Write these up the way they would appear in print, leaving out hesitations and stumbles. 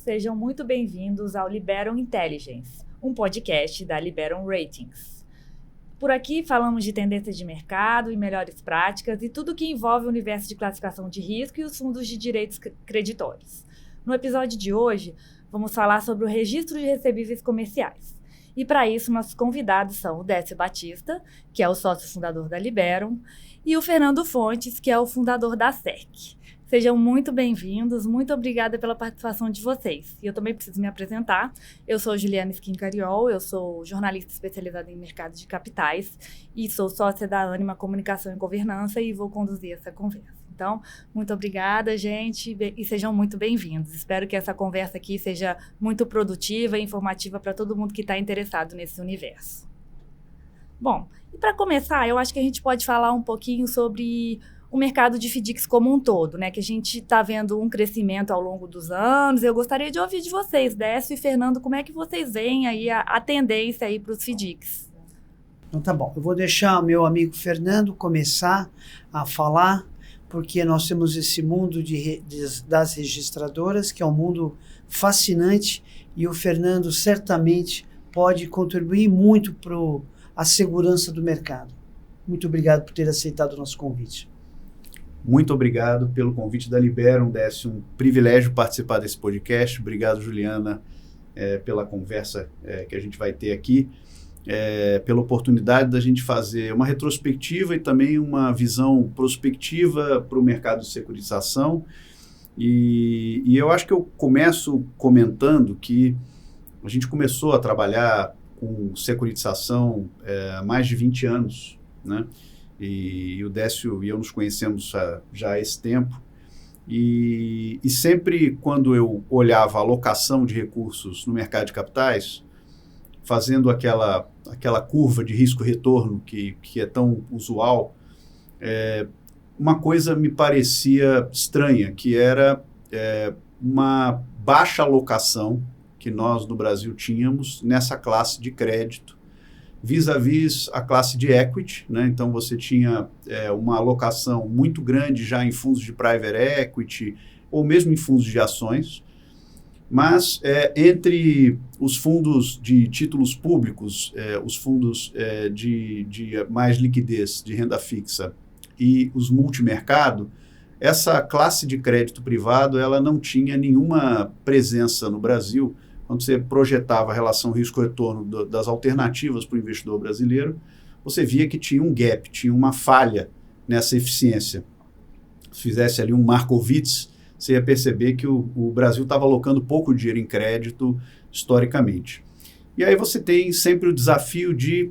sejam muito bem-vindos ao Liberum Intelligence, um podcast da Liberum Ratings. Por aqui falamos de tendências de mercado e melhores práticas e tudo que envolve o universo de classificação de risco e os fundos de direitos creditórios. No episódio de hoje, vamos falar sobre o registro de recebíveis comerciais. E para isso, nossos convidados são o Décio Batista, que é o sócio fundador da Liberum, e o Fernando Fontes, que é o fundador da SEC. Sejam muito bem-vindos, muito obrigada pela participação de vocês. E eu também preciso me apresentar. Eu sou Juliana Schincariol, eu sou jornalista especializada em mercado de capitais e sou sócia da Ânima Comunicação e Governança e vou conduzir essa conversa. Então, muito obrigada, gente, e sejam muito bem-vindos. Espero que essa conversa aqui seja muito produtiva e informativa para todo mundo que está interessado nesse universo. Bom, e para começar, eu acho que a gente pode falar um pouquinho sobre o mercado de FDICs como um todo, né? Que a gente está vendo um crescimento ao longo dos anos. Eu gostaria de ouvir de vocês, Décio e Fernando, como é que vocês veem aí a tendência aí para os FDICs? Então tá bom, eu vou deixar o meu amigo Fernando começar a falar, porque nós temos esse mundo das registradoras, que é um mundo fascinante, e o Fernando certamente pode contribuir muito para a segurança do mercado. Muito obrigado por ter aceitado o nosso convite. Muito obrigado pelo convite da Liberum, Décio. Um privilégio participar desse podcast. Obrigado, Juliana, pela conversa que a gente vai ter aqui, pela oportunidade da gente fazer uma retrospectiva e também uma visão prospectiva para o mercado de securitização. E eu acho que eu começo comentando que a gente começou a trabalhar com securitização há mais de 20 anos, né? E o Décio e eu nos conhecemos já há esse tempo, e sempre quando eu olhava a alocação de recursos no mercado de capitais, fazendo aquela curva de risco-retorno que é tão usual, uma coisa me parecia estranha, que era uma baixa alocação que nós no Brasil tínhamos nessa classe de crédito, vis-à-vis a classe de equity, né? Então você tinha uma alocação muito grande já em fundos de private equity ou mesmo em fundos de ações, mas entre os fundos de títulos públicos, os fundos de mais liquidez, de renda fixa e os multimercado, essa classe de crédito privado ela não tinha nenhuma presença no Brasil. Quando você projetava a relação risco-retorno das alternativas para o investidor brasileiro, você via que tinha um gap, tinha uma falha nessa eficiência. Se fizesse ali um Markowitz, você ia perceber que o Brasil estava alocando pouco dinheiro em crédito historicamente. E aí você tem sempre o desafio de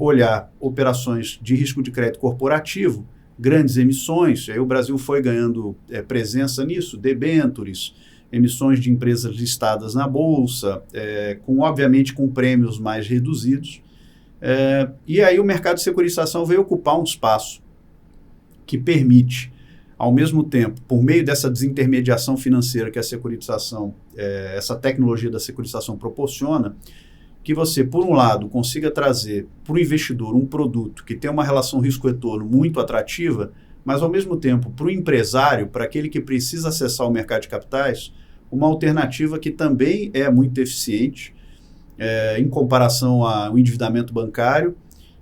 olhar operações de risco de crédito corporativo, grandes emissões, aí o Brasil foi ganhando presença nisso, debêntures, emissões de empresas listadas na Bolsa, obviamente com prêmios mais reduzidos. E aí o mercado de securitização veio ocupar um espaço que permite, ao mesmo tempo, por meio dessa desintermediação financeira que a securitização, essa tecnologia da securitização proporciona, que você, por um lado, consiga trazer para o investidor um produto que tem uma relação risco-retorno muito atrativa, mas, ao mesmo tempo, para o empresário, para aquele que precisa acessar o mercado de capitais, uma alternativa que também é muito eficiente em comparação ao endividamento bancário,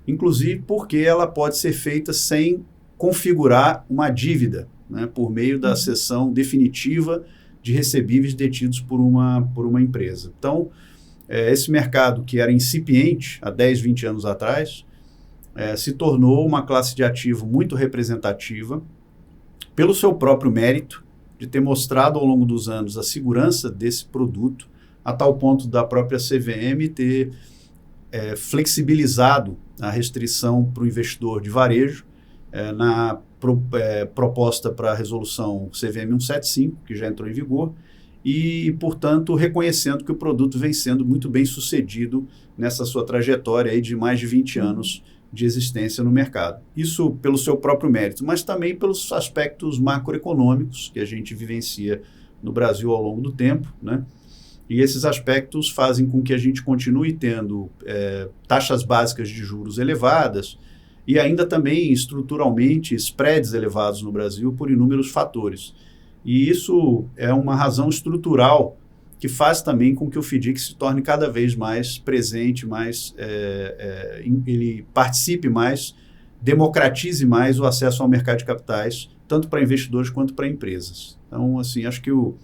inclusive porque ela pode ser feita sem configurar uma dívida, né, por meio da cessão definitiva de recebíveis detidos por uma empresa. Então, esse mercado que era incipiente há 10, 20 anos atrás, se tornou uma classe de ativo muito representativa pelo seu próprio mérito de ter mostrado ao longo dos anos a segurança desse produto, a tal ponto da própria CVM ter flexibilizado a restrição para o investidor de varejo na proposta para a resolução CVM 175, que já entrou em vigor, e, portanto, reconhecendo que o produto vem sendo muito bem sucedido nessa sua trajetória aí de mais de 20 anos de existência no mercado. Isso pelo seu próprio mérito, mas também pelos aspectos macroeconômicos que a gente vivencia no Brasil ao longo do tempo, né? E esses aspectos fazem com que a gente continue tendo taxas básicas de juros elevadas e ainda também estruturalmente spreads elevados no Brasil por inúmeros fatores. E isso é uma razão estrutural que faz também com que o FDIC se torne cada vez mais presente, ele participe mais, democratize mais o acesso ao mercado de capitais, tanto para investidores quanto para empresas. Então, assim, acho que o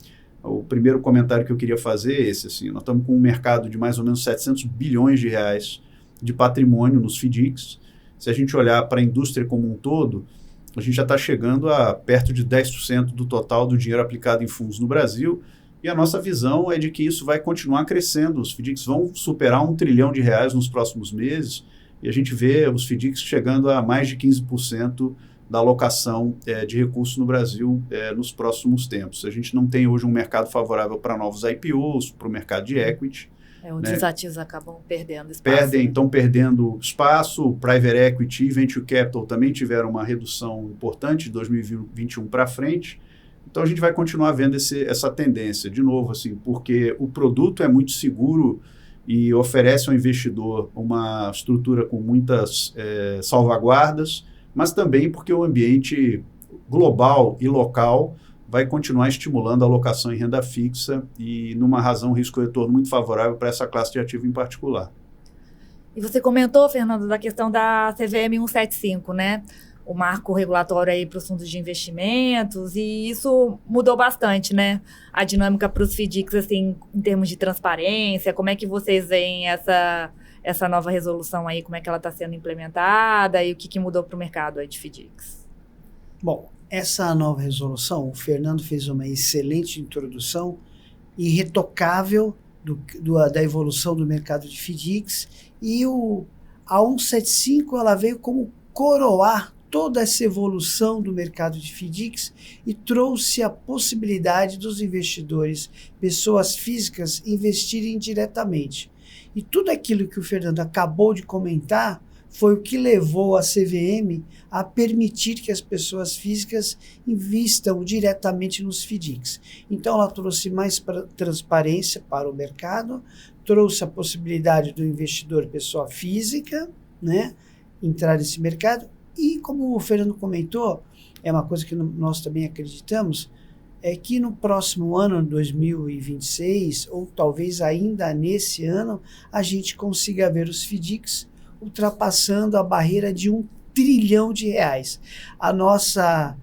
primeiro comentário que eu queria fazer é esse. Assim, nós estamos com um mercado de mais ou menos 700 bilhões de reais de patrimônio nos FDICs. Se a gente olhar para a indústria como um todo, a gente já está chegando a perto de 10% do total do dinheiro aplicado em fundos no Brasil, e a nossa visão é de que isso vai continuar crescendo. Os FDICs vão superar R$1 trilhão nos próximos meses, e a gente vê os FDICs chegando a mais de 15% da alocação de recursos no Brasil nos próximos tempos. A gente não tem hoje um mercado favorável para novos IPOs, para o mercado de equity. Os ativos acabam perdendo espaço. Estão perdendo espaço. Private Equity e Venture Capital também tiveram uma redução importante de 2021 para frente. Então, a gente vai continuar vendo essa tendência, de novo, assim, porque o produto é muito seguro e oferece ao investidor uma estrutura com muitas salvaguardas, mas também porque o ambiente global e local vai continuar estimulando a alocação em renda fixa e numa razão risco-retorno muito favorável para essa classe de ativo em particular. E você comentou, Fernando, da questão da CVM 175, né? O marco regulatório aí para os fundos de investimentos, e isso mudou bastante, né? A dinâmica para os FDICs, assim, em termos de transparência, como é que vocês veem essa nova resolução aí, como é que ela está sendo implementada e o que mudou para o mercado aí de FDICs? Bom, essa nova resolução, o Fernando fez uma excelente introdução, irretocável da evolução do mercado de FDICs, e a 175 ela veio como coroar toda essa evolução do mercado de FDICs e trouxe a possibilidade dos investidores, pessoas físicas, investirem diretamente. E tudo aquilo que o Fernando acabou de comentar foi o que levou a CVM a permitir que as pessoas físicas invistam diretamente nos FDICs. Então, ela trouxe mais transparência para o mercado, trouxe a possibilidade do investidor, pessoa física, né, entrar nesse mercado. E, como o Fernando comentou, é uma coisa que nós também acreditamos, é que no próximo ano, 2026, ou talvez ainda nesse ano, a gente consiga ver os FDICs ultrapassando a barreira de R$1 trilhão. A nossa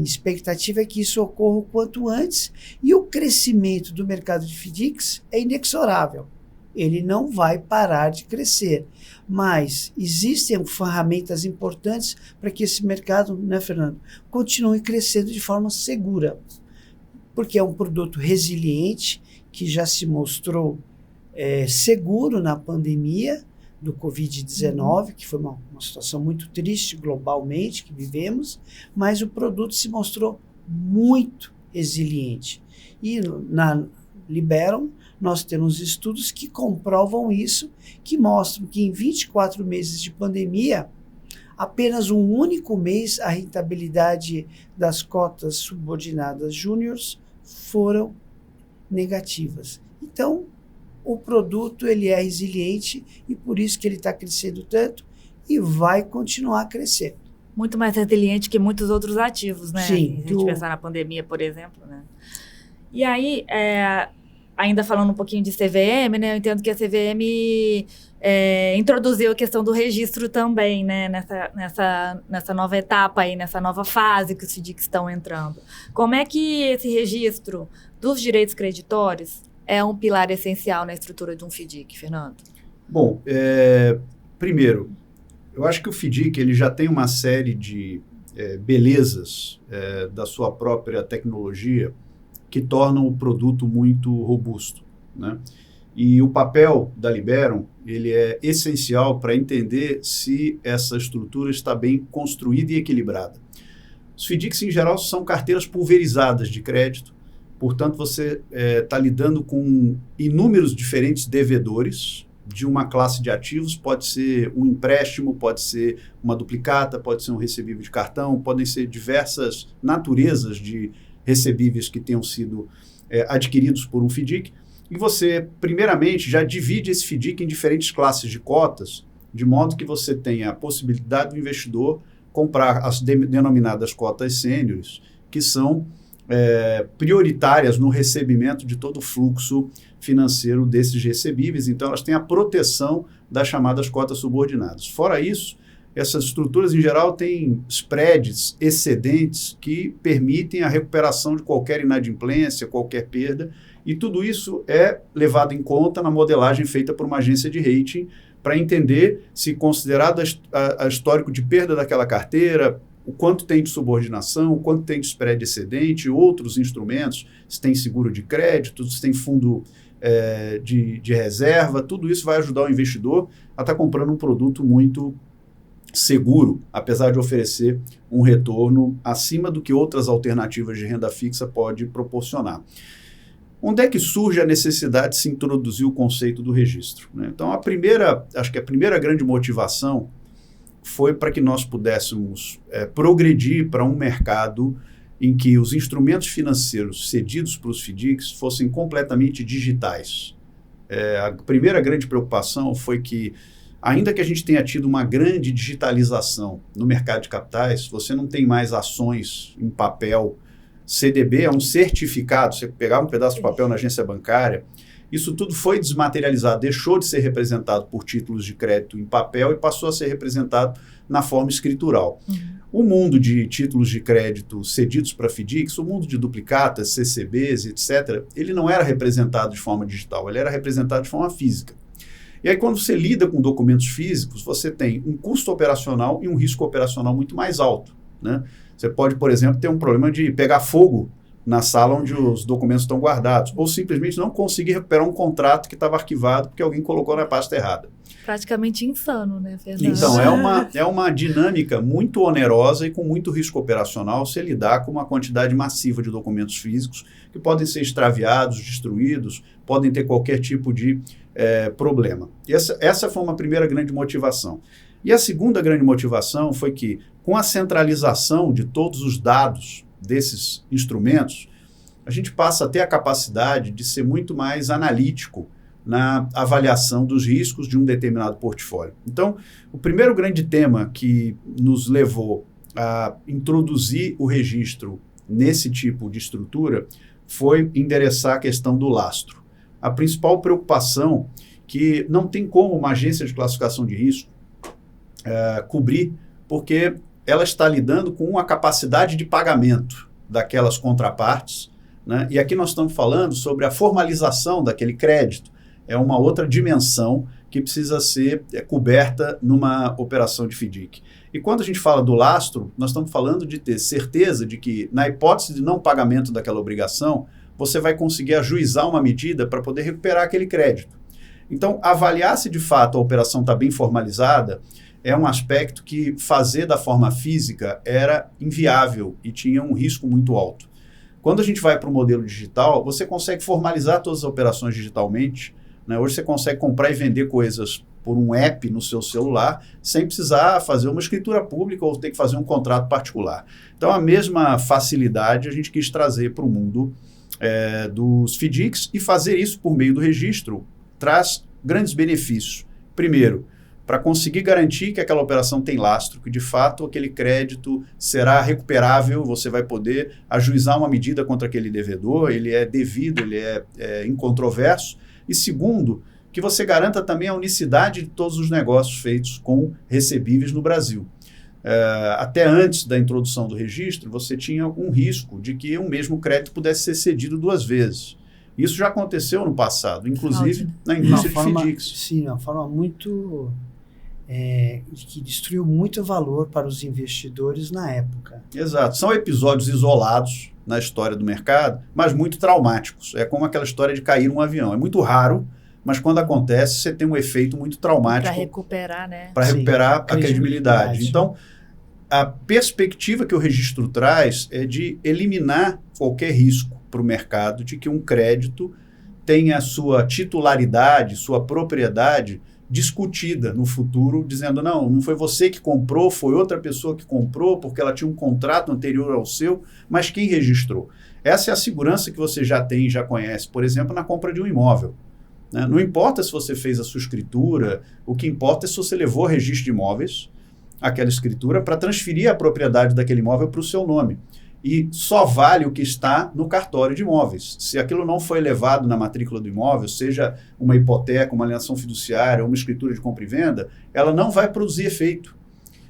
expectativa é que isso ocorra o quanto antes, e o crescimento do mercado de FDICs é inexorável. Ele não vai parar de crescer, mas existem ferramentas importantes para que esse mercado, né, Fernando, continue crescendo de forma segura, porque é um produto resiliente, que já se mostrou seguro na pandemia do Covid-19, que foi uma situação muito triste globalmente que vivemos, mas o produto se mostrou muito resiliente. E na Liberum, nós temos estudos que comprovam isso, que mostram que em 24 meses de pandemia, apenas um único mês a rentabilidade das cotas subordinadas júniores foram negativas. Então, o produto ele é resiliente e por isso que ele está crescendo tanto e vai continuar a crescer. Muito mais resiliente que muitos outros ativos, né? Sim. Se a gente pensar na pandemia, por exemplo, né? E aí, ainda falando um pouquinho de CVM, né? Eu entendo que a CVM introduziu a questão do registro também, né? Nessa nova etapa aí, nessa nova fase que os FDICs estão entrando. Como é que esse registro dos direitos creditórios é um pilar essencial na estrutura de um FDIC, Fernando? Bom, primeiro, eu acho que o FDIC ele já tem uma série de belezas da sua própria tecnologia que tornam o produto muito robusto, né? E o papel da Liberum ele é essencial para entender se essa estrutura está bem construída e equilibrada. Os FDICs, em geral, são carteiras pulverizadas de crédito. Portanto, você está lidando com inúmeros diferentes devedores de uma classe de ativos. Pode ser um empréstimo, pode ser uma duplicata, pode ser um recebível de cartão, podem ser diversas naturezas de recebíveis que tenham sido adquiridos por um FDIC. E você, primeiramente, já divide esse FDIC em diferentes classes de cotas, de modo que você tenha a possibilidade do investidor comprar as denominadas cotas sêniores, que são prioritárias no recebimento de todo o fluxo financeiro desses recebíveis, então elas têm a proteção das chamadas cotas subordinadas. Fora isso, essas estruturas em geral têm spreads excedentes que permitem a recuperação de qualquer inadimplência, qualquer perda, e tudo isso é levado em conta na modelagem feita por uma agência de rating para entender se, considerado a histórico de perda daquela carteira, o quanto tem de subordinação, o quanto tem de spread excedente, outros instrumentos, se tem seguro de crédito, se tem fundo de reserva, tudo isso vai ajudar o investidor a estar comprando um produto muito seguro, apesar de oferecer um retorno acima do que outras alternativas de renda fixa pode proporcionar. Onde é que surge a necessidade de se introduzir o conceito do registro, né? Então, acho que a primeira grande motivação foi para que nós pudéssemos progredir para um mercado em que os instrumentos financeiros cedidos para os FDICs fossem completamente digitais. A primeira grande preocupação foi que, ainda que a gente tenha tido uma grande digitalização no mercado de capitais, você não tem mais ações em papel. CDB é um certificado, você pegar um pedaço de papel na agência bancária, isso tudo foi desmaterializado, deixou de ser representado por títulos de crédito em papel e passou a ser representado na forma escritural. O mundo de títulos de crédito cedidos para FDICs, o mundo de duplicatas, CCBs, etc., ele não era representado de forma digital, ele era representado de forma física. E aí, quando você lida com documentos físicos, você tem um custo operacional e um risco operacional muito mais alto, né? Você pode, por exemplo, ter um problema de pegar fogo na sala onde os documentos estão guardados, ou simplesmente não conseguir recuperar um contrato que estava arquivado porque alguém colocou na pasta errada. Praticamente insano, né, Fernando? Então, é uma dinâmica muito onerosa e com muito risco operacional se lidar com uma quantidade massiva de documentos físicos que podem ser extraviados, destruídos, podem ter qualquer tipo de problema. E essa foi uma primeira grande motivação. E a segunda grande motivação foi que, com a centralização de todos os dados desses instrumentos, a gente passa a ter a capacidade de ser muito mais analítico na avaliação dos riscos de um determinado portfólio. Então, o primeiro grande tema que nos levou a introduzir o registro nesse tipo de estrutura foi endereçar a questão do lastro. A principal preocupação que não tem como uma agência de classificação de risco cobrir, porque ela está lidando com a capacidade de pagamento daquelas contrapartes, né? E aqui nós estamos falando sobre a formalização daquele crédito. É uma outra dimensão que precisa ser coberta numa operação de FDIC. E quando a gente fala do lastro, nós estamos falando de ter certeza de que, na hipótese de não pagamento daquela obrigação, você vai conseguir ajuizar uma medida para poder recuperar aquele crédito. Então, avaliar se de fato a operação está bem formalizada é um aspecto que fazer da forma física era inviável e tinha um risco muito alto. Quando a gente vai para o modelo digital, você consegue formalizar todas as operações digitalmente, né? Hoje você consegue comprar e vender coisas por um app no seu celular, sem precisar fazer uma escritura pública ou ter que fazer um contrato particular. Então, a mesma facilidade a gente quis trazer para o mundo dos FDICs, e fazer isso por meio do registro traz grandes benefícios. Primeiro, para conseguir garantir que aquela operação tem lastro, que de fato aquele crédito será recuperável, você vai poder ajuizar uma medida contra aquele devedor, ele é devido, ele é incontroverso. E segundo, que você garanta também a unicidade de todos os negócios feitos com recebíveis no Brasil. Até antes da introdução do registro, você tinha um risco de que um mesmo crédito pudesse ser cedido duas vezes. Isso já aconteceu no passado, inclusive na indústria de FDICs. Sim, uma forma muito... que destruiu muito valor para os investidores na época. Exato. São episódios isolados na história do mercado, mas muito traumáticos. É como aquela história de cair um avião. É muito raro, mas quando acontece, você tem um efeito muito traumático. Para recuperar, né? Para recuperar a credibilidade. Então, a perspectiva que o registro traz é de eliminar qualquer risco para o mercado de que um crédito tenha sua titularidade, sua propriedade discutida no futuro, dizendo, não foi você que comprou, foi outra pessoa que comprou, porque ela tinha um contrato anterior ao seu, mas quem registrou? Essa é a segurança que você já tem e já conhece, por exemplo, na compra de um imóvel. Né? Não importa se você fez a sua escritura, o que importa é se você levou a registro de imóveis, aquela escritura, para transferir a propriedade daquele imóvel para o seu nome. e só vale o que está no cartório de imóveis. Se aquilo não foi levado na matrícula do imóvel, seja uma hipoteca, uma alienação fiduciária, uma escritura de compra e venda, ela não vai produzir efeito.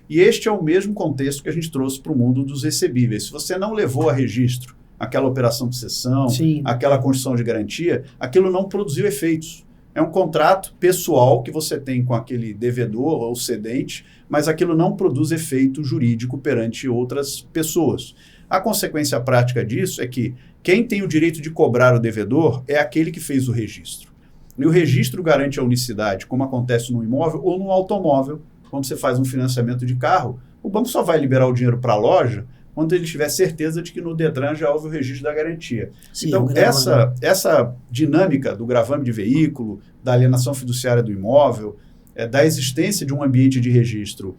E este é o mesmo contexto que a gente trouxe para o mundo dos recebíveis. Se você não levou a registro aquela operação de cessão, aquela constituição de garantia, aquilo não produziu efeitos. É um contrato pessoal que você tem com aquele devedor ou cedente, mas aquilo não produz efeito jurídico perante outras pessoas. A consequência prática disso é que quem tem o direito de cobrar o devedor é aquele que fez o registro. E o registro garante a unicidade, como acontece no imóvel ou no automóvel. Quando você faz um financiamento de carro, o banco só vai liberar o dinheiro para a loja quando ele tiver certeza de que no Detran já houve o registro da garantia. Sim, então, essa dinâmica do gravame de veículo, da alienação fiduciária do imóvel, da existência de um ambiente de registro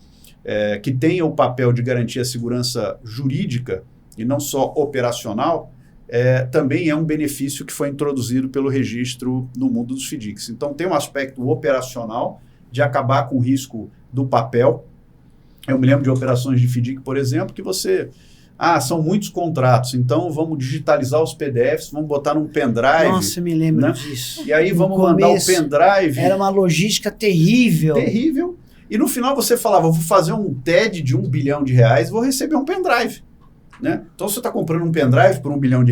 que tenha o papel de garantir a segurança jurídica e não só operacional, também é um benefício que foi introduzido pelo registro no mundo dos FDICs. Então, tem um aspecto operacional de acabar com o risco do papel. Eu me lembro de operações de FDIC, por exemplo, que você... são muitos contratos, então vamos digitalizar os PDFs, vamos botar num pendrive. Nossa, eu me lembro disso. E aí vamos mandar o pendrive. Era uma logística terrível. Terrível. E no final você falava, vou fazer um TED de R$1 bilhão, vou receber um pendrive. Né? Então você está comprando um pendrive por R$1 bilhão,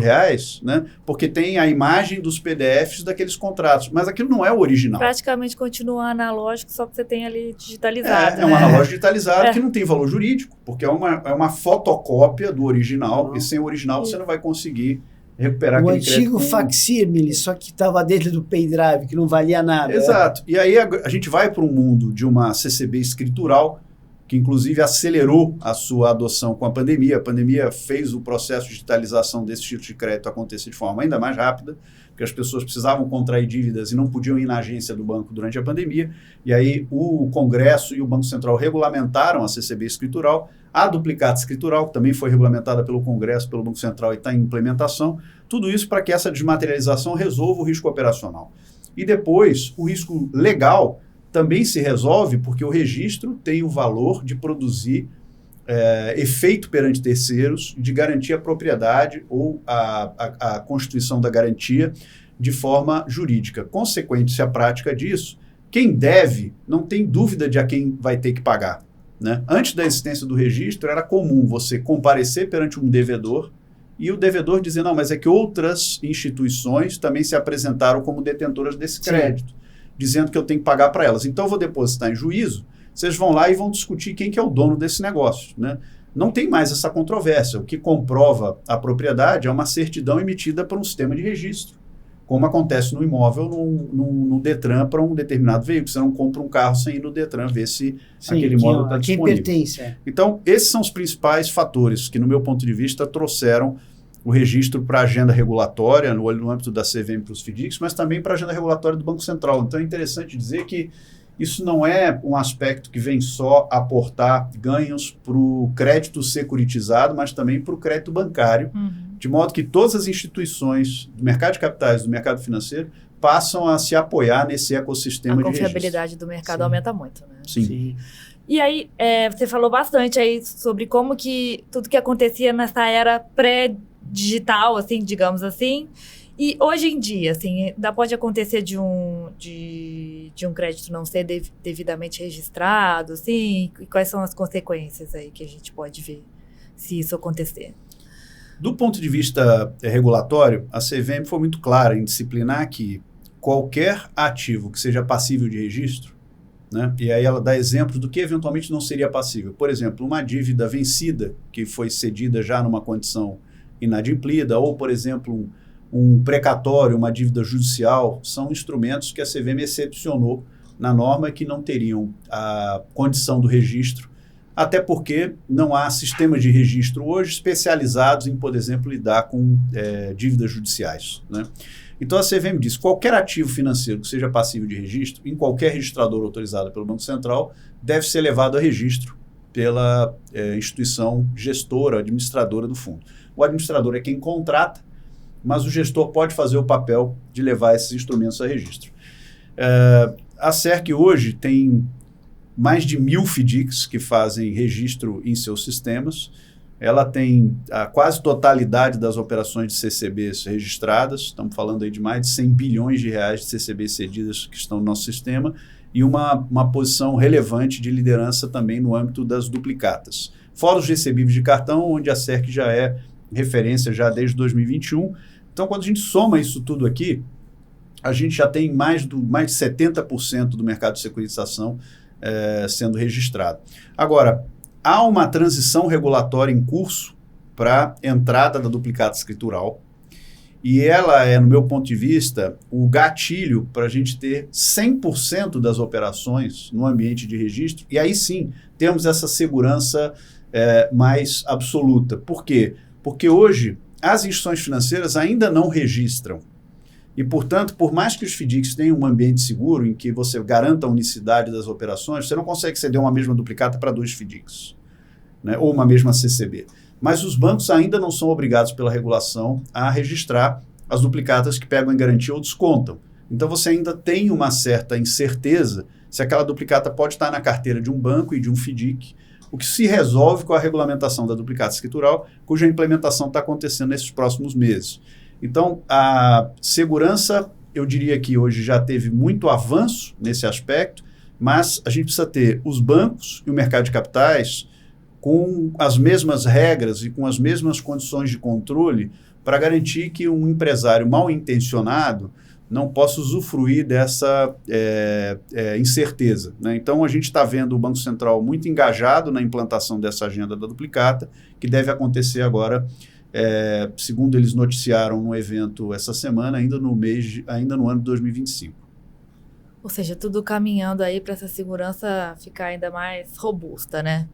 né? Porque tem a imagem dos PDFs daqueles contratos, mas aquilo não é o original. Praticamente continua analógico, só que você tem ali digitalizado. É um analógico digitalizado que não tem valor jurídico, porque é uma fotocópia do original, e sem o original você não vai conseguir recuperar aquele crédito. O antigo facsímile, só que estava dentro do pendrive, que não valia nada. Exato. E aí a gente vai para um mundo de uma CCB escritural, que inclusive acelerou a sua adoção com a pandemia. A pandemia fez o processo de digitalização desse título de crédito acontecer de forma ainda mais rápida, porque as pessoas precisavam contrair dívidas e não podiam ir na agência do banco durante a pandemia. E aí o Congresso e o Banco Central regulamentaram a CCB escritural, a duplicata escritural, que também foi regulamentada pelo Congresso, pelo Banco Central e está em implementação. Tudo isso para que essa desmaterialização resolva o risco operacional. E depois, o risco legal também se resolve porque o registro tem o valor de produzir efeito perante terceiros, de garantir a propriedade ou a constituição da garantia de forma jurídica. Consequência prática disso, quem deve não tem dúvida de a quem vai ter que pagar. Né? Antes da existência do registro, era comum você comparecer perante um devedor e o devedor dizer, não, mas é que outras instituições também se apresentaram como detentoras desse crédito. Sim. Dizendo que eu tenho que pagar para elas. Então, eu vou depositar em juízo, vocês vão lá e vão discutir quem que é o dono desse negócio. Né? Não tem mais essa controvérsia. O que comprova a propriedade é uma certidão emitida por um sistema de registro, como acontece no imóvel, no Detran, para um determinado veículo. Você não compra um carro sem ir no Detran ver se aquele imóvel está disponível. Quem pertence. Então, esses são os principais fatores que, no meu ponto de vista, trouxeram o registro para a agenda regulatória, no âmbito da CVM para os FDICs, mas também para a agenda regulatória do Banco Central. Então é interessante dizer que isso não é um aspecto que vem só aportar ganhos para o crédito securitizado, mas também para o crédito bancário, de modo que todas as instituições do mercado de capitais, do mercado financeiro, passam a se apoiar nesse ecossistema de registro. A confiabilidade do mercado aumenta muito, né? Sim. E aí, você falou bastante aí sobre como que tudo que acontecia nessa era pré-digital, assim, digamos assim, e hoje em dia, assim, ainda pode acontecer de um crédito não ser devidamente registrado, assim, e quais são as consequências aí que a gente pode ver se isso acontecer? Do ponto de vista regulatório, a CVM foi muito clara em disciplinar que qualquer ativo que seja passível de registro, né, e aí ela dá exemplos do que eventualmente não seria passível. Por exemplo, uma dívida vencida que foi cedida já numa condição inadimplida, ou, por exemplo, um precatório, uma dívida judicial, são instrumentos que a CVM excepcionou na norma que não teriam a condição do registro, até porque não há sistemas de registro hoje especializados em, por exemplo, lidar com dívidas judiciais. Né? Então a CVM diz que qualquer ativo financeiro que seja passível de registro, em qualquer registrador autorizado pelo Banco Central, deve ser levado a registro pela instituição gestora, administradora do fundo. O administrador é quem contrata, mas o gestor pode fazer o papel de levar esses instrumentos a registro. A SERC hoje tem mais de 1.000 FDICs que fazem registro em seus sistemas. ela tem a quase totalidade das operações de CCBs registradas, estamos falando aí de mais de 100 bilhões de reais de CCBs cedidas que estão no nosso sistema, e uma posição relevante de liderança também no âmbito das duplicatas. Fora os recebíveis de cartão, onde a CERC já é referência já desde 2021. Então, quando a gente soma isso tudo aqui, a gente já tem mais de 70% do mercado de securitização sendo registrado. Agora, há uma transição regulatória em curso para a entrada da duplicata escritural, e ela é, no meu ponto de vista, o gatilho para a gente ter 100% das operações no ambiente de registro, e aí sim temos essa segurança mais absoluta. Por quê? Porque hoje as instituições financeiras ainda não registram. E, portanto, por mais que os FDICs tenham um ambiente seguro em que você garanta a unicidade das operações, você não consegue ceder uma mesma duplicata para 2 FDICs, né? Ou uma mesma CCB. Mas os bancos ainda não são obrigados pela regulação a registrar as duplicatas que pegam em garantia ou descontam. Então, você ainda tem uma certa incerteza se aquela duplicata pode estar na carteira de um banco e de um FDIC, o que se resolve com a regulamentação da duplicata escritural, cuja implementação está acontecendo nesses próximos meses. Então, a segurança, eu diria que hoje já teve muito avanço nesse aspecto, mas a gente precisa ter os bancos e o mercado de capitais com as mesmas regras e com as mesmas condições de controle para garantir que um empresário mal intencionado não possa usufruir dessa incerteza, né? Então, a gente está vendo o Banco Central muito engajado na implantação dessa agenda da duplicata, que deve acontecer agora, segundo eles noticiaram no evento essa semana, ainda no ano de 2025. Ou seja, tudo caminhando aí para essa segurança ficar ainda mais robusta, né?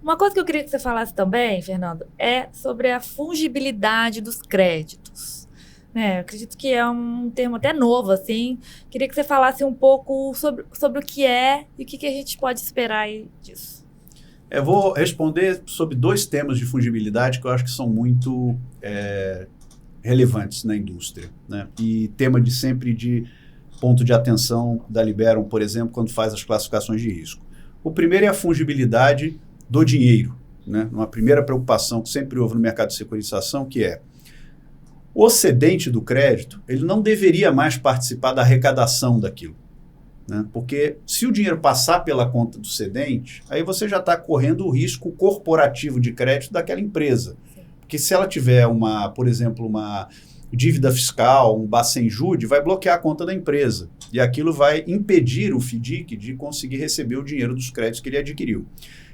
Uma coisa que eu queria que você falasse também, Fernando, é sobre a fungibilidade dos créditos. Eu acredito que é um termo até novo, assim. Queria que você falasse um pouco sobre o que é e o que a gente pode esperar aí disso. Eu vou responder sobre 2 temas de fungibilidade que eu acho que são muito relevantes na indústria, né? E tema sempre de ponto de atenção da Liberum, por exemplo, quando faz as classificações de risco. O primeiro é a fungibilidade do dinheiro, né? Uma primeira preocupação que sempre houve no mercado de securitização, que é o cedente do crédito, ele não deveria mais participar da arrecadação daquilo, né? Porque se o dinheiro passar pela conta do cedente, aí você já está correndo o risco corporativo de crédito daquela empresa. Porque se ela tiver, por exemplo, uma dívida fiscal, um Bacenjude, vai bloquear a conta da empresa. E aquilo vai impedir o FDIC de conseguir receber o dinheiro dos créditos que ele adquiriu.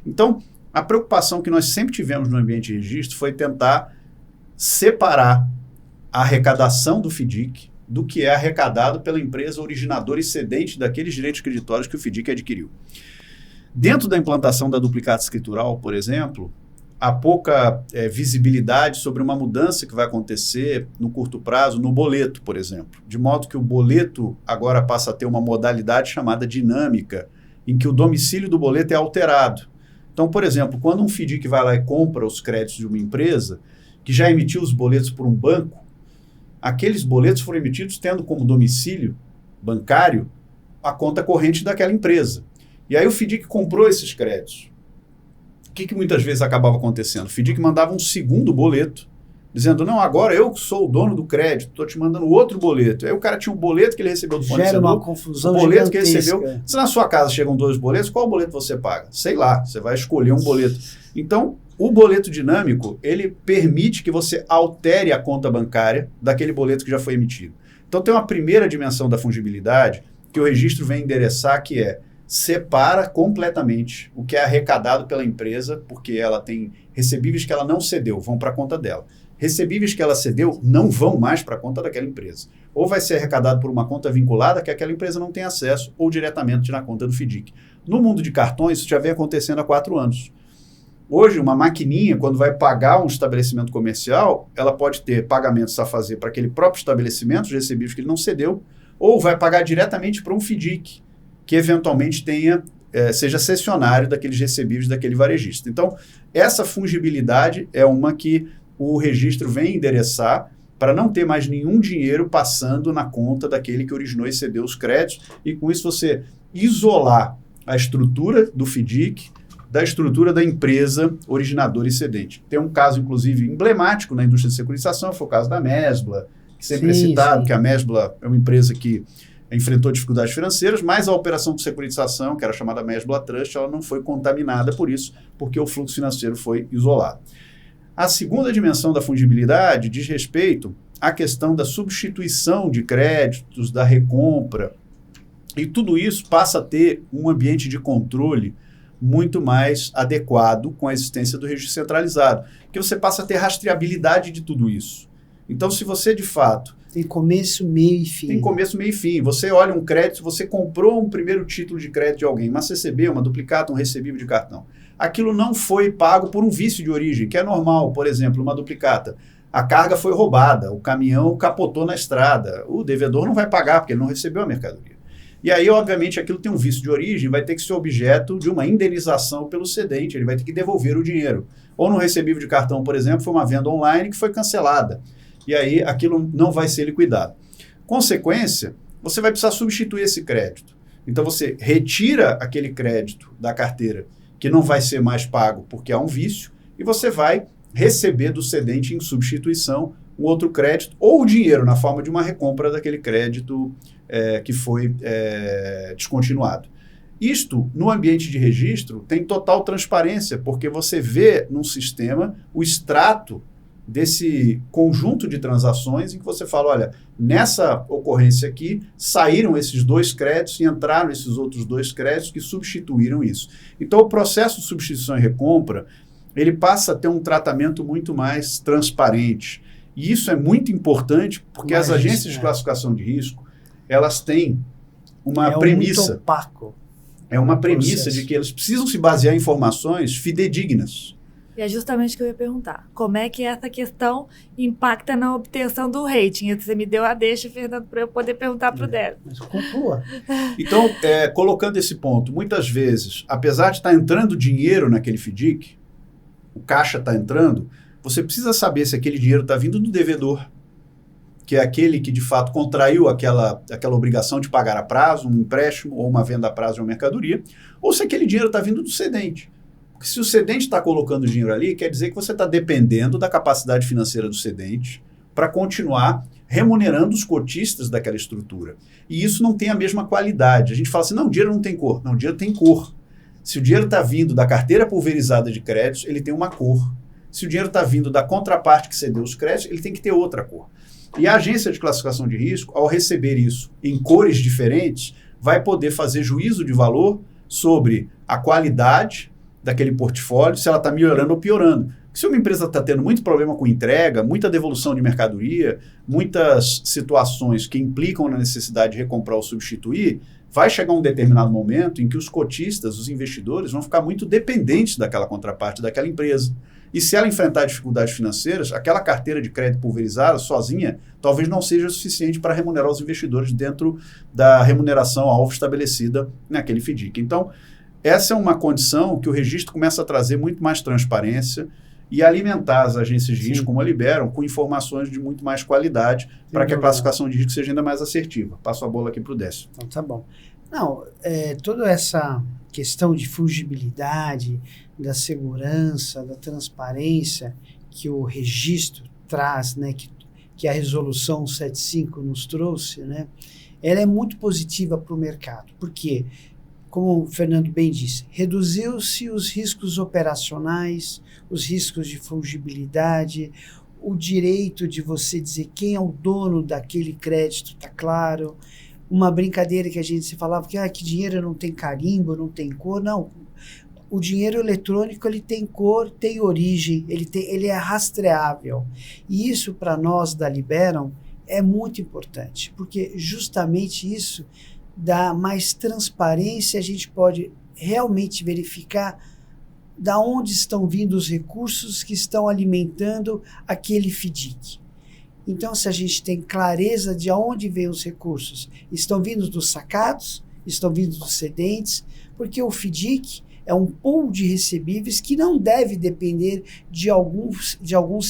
Então, a preocupação que nós sempre tivemos no ambiente de registro foi tentar separar a arrecadação do FDIC do que é arrecadado pela empresa originadora e cedente daqueles direitos creditórios que o FDIC adquiriu. Dentro da implantação da duplicata escritural, por exemplo, há pouca visibilidade sobre uma mudança que vai acontecer no curto prazo no boleto, por exemplo. De modo que o boleto agora passa a ter uma modalidade chamada dinâmica, em que o domicílio do boleto é alterado. Então, por exemplo, quando um FDIC vai lá e compra os créditos de uma empresa, que já emitiu os boletos por um banco, aqueles boletos foram emitidos tendo como domicílio bancário a conta corrente daquela empresa. E aí o FDIC comprou esses créditos. O que muitas vezes acabava acontecendo? O FDIC mandava um segundo boleto, dizendo, não, agora eu sou o dono do crédito, estou te mandando outro boleto. Aí o cara tinha um boleto que ele recebeu do fornecedor. Gera uma confusão boleto que gigantesca. ele recebeu. Se na sua casa chegam 2 boletos, qual boleto você paga? Sei lá, você vai escolher um boleto. Então, o boleto dinâmico, ele permite que você altere a conta bancária daquele boleto que já foi emitido. Então, tem uma primeira dimensão da fungibilidade que o registro vem endereçar, que separa completamente o que é arrecadado pela empresa, porque ela tem recebíveis que ela não cedeu, vão para a conta dela. Recebíveis que ela cedeu não vão mais para a conta daquela empresa. Ou vai ser arrecadado por uma conta vinculada que aquela empresa não tem acesso, ou diretamente na conta do FDIC. No mundo de cartões, isso já vem acontecendo há 4 anos. Hoje, uma maquininha, quando vai pagar um estabelecimento comercial, ela pode ter pagamentos a fazer para aquele próprio estabelecimento, os recebíveis que ele não cedeu, ou vai pagar diretamente para um FDIC, que eventualmente seja cessionário daqueles recebíveis daquele varejista. Então, essa fungibilidade é uma que o registro vem endereçar para não ter mais nenhum dinheiro passando na conta daquele que originou e cedeu os créditos, e com isso você isolar a estrutura do FDIC, da estrutura da empresa originadora e cedente. Tem um caso, inclusive, emblemático na indústria de securitização, foi o caso da Mesbla, que sempre é citado, que a Mesbla é uma empresa que enfrentou dificuldades financeiras, mas a operação de securitização, que era chamada Mesbla Trust, ela não foi contaminada por isso, porque o fluxo financeiro foi isolado. A segunda dimensão da fungibilidade diz respeito à questão da substituição de créditos, da recompra, e tudo isso passa a ter um ambiente de controle muito mais adequado com a existência do registro centralizado, porque você passa a ter rastreabilidade de tudo isso. Então, se você, de fato... Tem começo, meio e fim. Tem começo, meio e fim. Você olha um crédito, você comprou um primeiro título de crédito de alguém, uma CCB, uma duplicata, um recebível de cartão. Aquilo não foi pago por um vício de origem, que é normal. Por exemplo, uma duplicata. A carga foi roubada, o caminhão capotou na estrada. O devedor não vai pagar, porque ele não recebeu a mercadoria. E aí, obviamente, aquilo tem um vício de origem, vai ter que ser objeto de uma indenização pelo cedente, ele vai ter que devolver o dinheiro. Ou no recebível de cartão, por exemplo, foi uma venda online que foi cancelada. E aí aquilo não vai ser liquidado. Consequência, você vai precisar substituir esse crédito. Então você retira aquele crédito da carteira que não vai ser mais pago porque há um vício e você vai receber do cedente em substituição um outro crédito ou o dinheiro na forma de uma recompra daquele crédito que foi descontinuado. Isto, no ambiente de registro, tem total transparência, porque você vê num sistema o extrato desse conjunto de transações em que você fala, olha, nessa ocorrência aqui, saíram esses 2 créditos e entraram esses outros 2 créditos que substituíram isso. Então, o processo de substituição e recompra, ele passa a ter um tratamento muito mais transparente. E isso é muito importante porque as agências de classificação de risco, elas têm uma premissa. Muito opaco. É uma premissa de que eles precisam se basear em informações fidedignas. E é justamente o que eu ia perguntar. Como é que essa questão impacta na obtenção do rating? Você me deu a deixa, Fernando, para eu poder perguntar para o Décio. Mas conclua. Então, colocando esse ponto, muitas vezes, apesar de estar entrando dinheiro naquele FDIC, o caixa está entrando, você precisa saber se aquele dinheiro está vindo do devedor, que é aquele que, de fato, contraiu aquela obrigação de pagar a prazo, um empréstimo ou uma venda a prazo de uma mercadoria, ou se aquele dinheiro está vindo do cedente. Porque se o cedente está colocando dinheiro ali, quer dizer que você está dependendo da capacidade financeira do cedente para continuar remunerando os cotistas daquela estrutura. E isso não tem a mesma qualidade. A gente fala assim, não, o dinheiro não tem cor. Não, o dinheiro tem cor. Se o dinheiro está vindo da carteira pulverizada de créditos, ele tem uma cor. Se o dinheiro está vindo da contraparte que cedeu os créditos, ele tem que ter outra cor. E a agência de classificação de risco, ao receber isso em cores diferentes, vai poder fazer juízo de valor sobre a qualidade daquele portfólio, se ela está melhorando ou piorando. Se uma empresa está tendo muito problema com entrega, muita devolução de mercadoria, muitas situações que implicam na necessidade de recomprar ou substituir, vai chegar um determinado momento em que os cotistas, os investidores, vão ficar muito dependentes daquela contraparte, daquela empresa. E se ela enfrentar dificuldades financeiras, aquela carteira de crédito pulverizada, sozinha, talvez não seja suficiente para remunerar os investidores dentro da remuneração alvo estabelecida naquele FDIC. Então, essa é uma condição que o registro começa a trazer muito mais transparência e alimentar as agências de risco, como a Liberam, com informações de muito mais qualidade para que a classificação de risco seja ainda mais assertiva. Passo a bola aqui para o Décio. Então, tá bom. Não, toda essa questão de fungibilidade, da segurança, da transparência que o registro traz, né, que a resolução 175 nos trouxe, né, ela é muito positiva para o mercado. Por quê? Como o Fernando bem disse, reduziu-se os riscos operacionais, os riscos de fungibilidade, o direito de você dizer quem é o dono daquele crédito, está claro. Uma brincadeira que a gente se falava que dinheiro não tem carimbo, não tem cor. Não, o dinheiro eletrônico ele tem cor, tem origem, ele é rastreável. E isso para nós da Liberam é muito importante, porque justamente isso dá mais transparência, a gente pode realmente verificar da onde estão vindo os recursos que estão alimentando aquele FDIC. Então, se a gente tem clareza de onde vêm os recursos, estão vindo dos sacados, estão vindo dos cedentes, porque o FDIC é um pool de recebíveis que não deve depender de alguns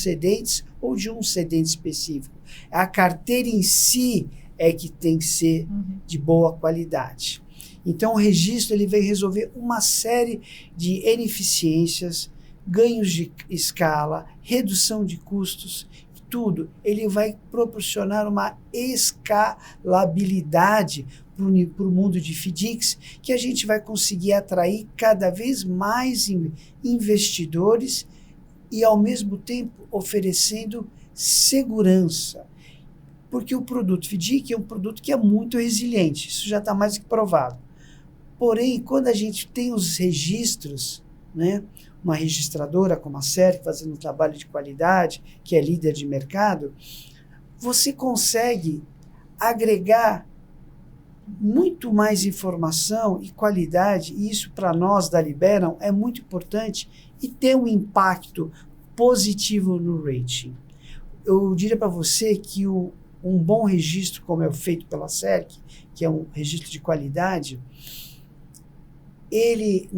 cedentes ou de um cedente específico. A carteira em si é que tem que ser de boa qualidade. Então, o registro ele vem resolver uma série de ineficiências, ganhos de escala, redução de custos, tudo. Ele vai proporcionar uma escalabilidade para o mundo de FDICs, que a gente vai conseguir atrair cada vez mais investidores e, ao mesmo tempo, oferecendo segurança. Porque o produto FDIC é um produto que é muito resiliente, isso já está mais que provado. Porém, quando a gente tem os registros, né, uma registradora como a CERC fazendo um trabalho de qualidade, que é líder de mercado, você consegue agregar muito mais informação e qualidade, e isso para nós da Liberam é muito importante e tem um impacto positivo no rating. Eu diria para você que um bom registro, como é feito pela CERC, que é um registro de qualidade, ele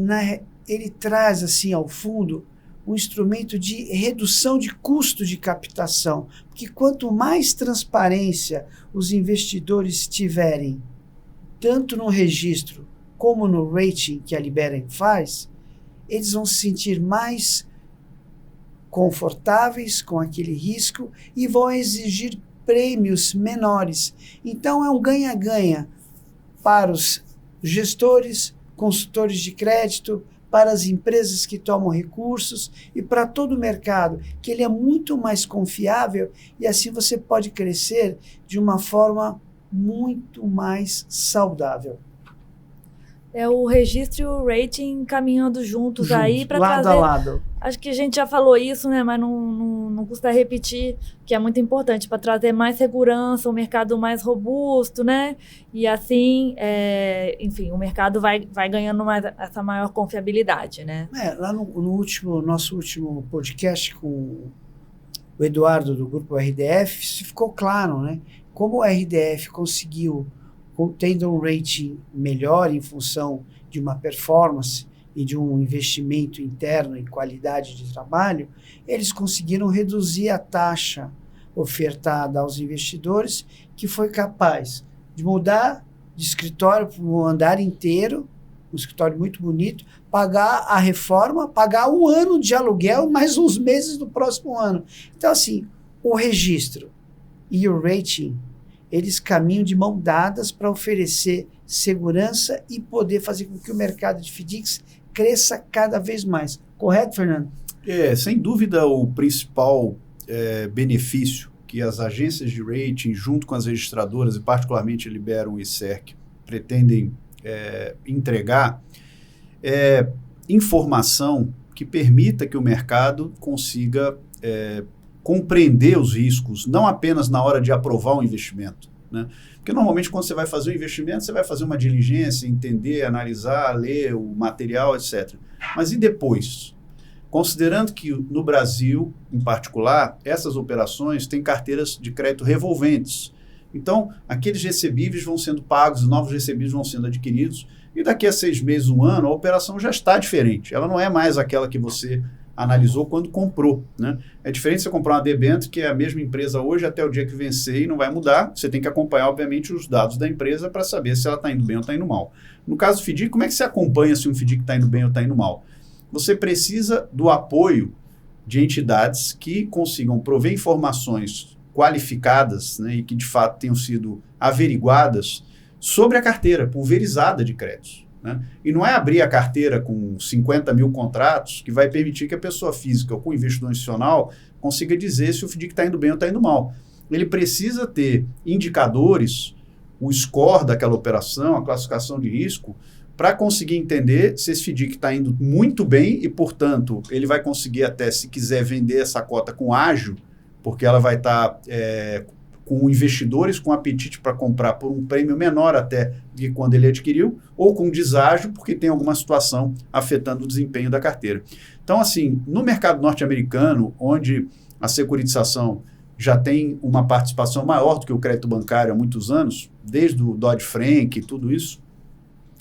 traz assim ao fundo um instrumento de redução de custo de captação, porque quanto mais transparência os investidores tiverem, tanto no registro como no rating que a Liberam faz, eles vão se sentir mais confortáveis com aquele risco e vão exigir prêmios menores. Então é um ganha-ganha para os gestores, consultores de crédito, para as empresas que tomam recursos e para todo o mercado, que ele é muito mais confiável e assim você pode crescer de uma forma muito mais saudável. É o registro e o rating caminhando juntos aí para lado trazer... a lado. Acho que a gente já falou isso, né? Mas não custa repetir, que é muito importante para trazer mais segurança, um mercado mais robusto, né? E assim, enfim, o mercado vai ganhando essa maior confiabilidade, né? Lá no nosso último podcast com o Eduardo do Grupo RDF, isso ficou claro, né? Como o RDF conseguiu, tendo um rating melhor em função de uma performance e de um investimento interno em qualidade de trabalho, eles conseguiram reduzir a taxa ofertada aos investidores, que foi capaz de mudar de escritório para um andar inteiro, um escritório muito bonito, pagar a reforma, pagar um ano de aluguel e mais uns meses do próximo ano. Então, assim, o registro e o rating, eles caminham de mão dadas para oferecer segurança e poder fazer com que o mercado de FDICs cresça cada vez mais. Correto, Fernando? Sem dúvida, o principal benefício que as agências de rating, junto com as registradoras, e particularmente a Liberam e CERC, pretendem entregar informação que permita que o mercado consiga compreender os riscos, não apenas na hora de aprovar um investimento, né? Porque normalmente quando você vai fazer um investimento, você vai fazer uma diligência, entender, analisar, ler o material, etc. Mas e depois? Considerando que no Brasil, em particular, essas operações têm carteiras de crédito revolventes. Então, aqueles recebíveis vão sendo pagos, novos recebíveis vão sendo adquiridos, e daqui a 6 meses, 1 ano, a operação já está diferente. Ela não é mais aquela que você analisou quando comprou, né? É diferente você comprar uma debênture, que é a mesma empresa hoje até o dia que vencer e não vai mudar. Você tem que acompanhar, obviamente, os dados da empresa para saber se ela está indo bem ou está indo mal. No caso do FDIC, como é que você acompanha se um FDIC está indo bem ou está indo mal? Você precisa do apoio de entidades que consigam prover informações qualificadas, né, e que de fato tenham sido averiguadas sobre a carteira pulverizada de créditos, né? E não é abrir a carteira com 50 mil contratos que vai permitir que a pessoa física ou com investidor institucional consiga dizer se o FDIC está indo bem ou está indo mal. Ele precisa ter indicadores, o score daquela operação, a classificação de risco, para conseguir entender se esse FDIC está indo muito bem e, portanto, ele vai conseguir até, se quiser, vender essa cota com ágio, porque ela vai estar com investidores com apetite para comprar por um prêmio menor até do que quando ele adquiriu, ou com deságio, porque tem alguma situação afetando o desempenho da carteira. Então, assim, no mercado norte-americano, onde a securitização já tem uma participação maior do que o crédito bancário há muitos anos, desde o Dodd-Frank e tudo isso,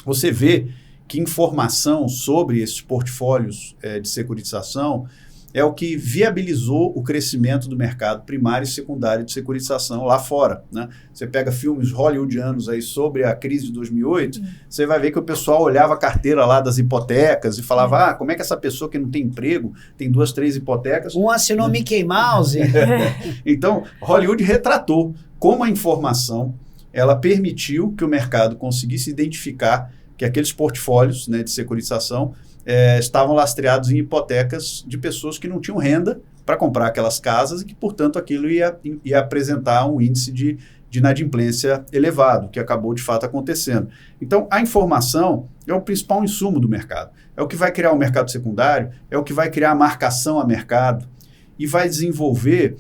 você vê que informação sobre esses portfólios de securitização é o que viabilizou o crescimento do mercado primário e secundário de securitização lá fora, né? Você pega filmes hollywoodianos aí sobre a crise de 2008, você vai ver que o pessoal olhava a carteira lá das hipotecas e falava, como é que essa pessoa que não tem emprego, tem 2, 3 hipotecas... Um assinou Mickey Mouse. Então, Hollywood retratou como a informação ela permitiu que o mercado conseguisse identificar que aqueles portfólios, né, de securitização estavam lastreados em hipotecas de pessoas que não tinham renda para comprar aquelas casas e que, portanto, aquilo ia apresentar um índice de inadimplência elevado, que acabou de fato acontecendo. Então, a informação é o principal insumo do mercado. É o que vai criar o mercado secundário, é o que vai criar a marcação a mercado e vai desenvolver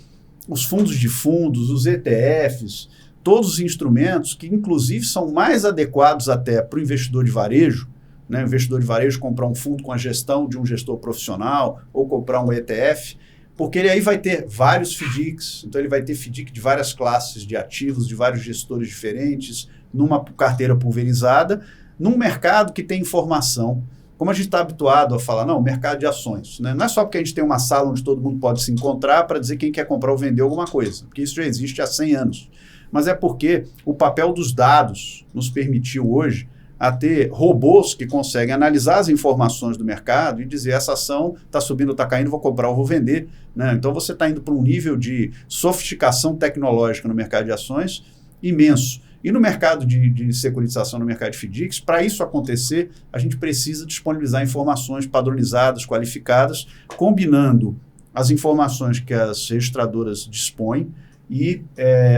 os fundos de fundos, os ETFs, todos os instrumentos que, inclusive, são mais adequados até para o investidor de varejo, né? O investidor de varejo comprar um fundo com a gestão de um gestor profissional ou comprar um ETF, porque ele aí vai ter vários FDICs, então ele vai ter FDIC de várias classes de ativos, de vários gestores diferentes, numa carteira pulverizada, num mercado que tem informação. Como a gente está habituado a falar, não, mercado de ações, né? Não é só porque a gente tem uma sala onde todo mundo pode se encontrar para dizer quem quer comprar ou vender alguma coisa, porque isso já existe há 100 anos. Mas é porque o papel dos dados nos permitiu hoje a ter robôs que conseguem analisar as informações do mercado e dizer essa ação está subindo, está caindo, vou comprar ou vou vender, né? Então você está indo para um nível de sofisticação tecnológica no mercado de ações imenso. E no mercado de securitização, no mercado de FDICs, para isso acontecer, a gente precisa disponibilizar informações padronizadas, qualificadas, combinando as informações que as registradoras dispõem e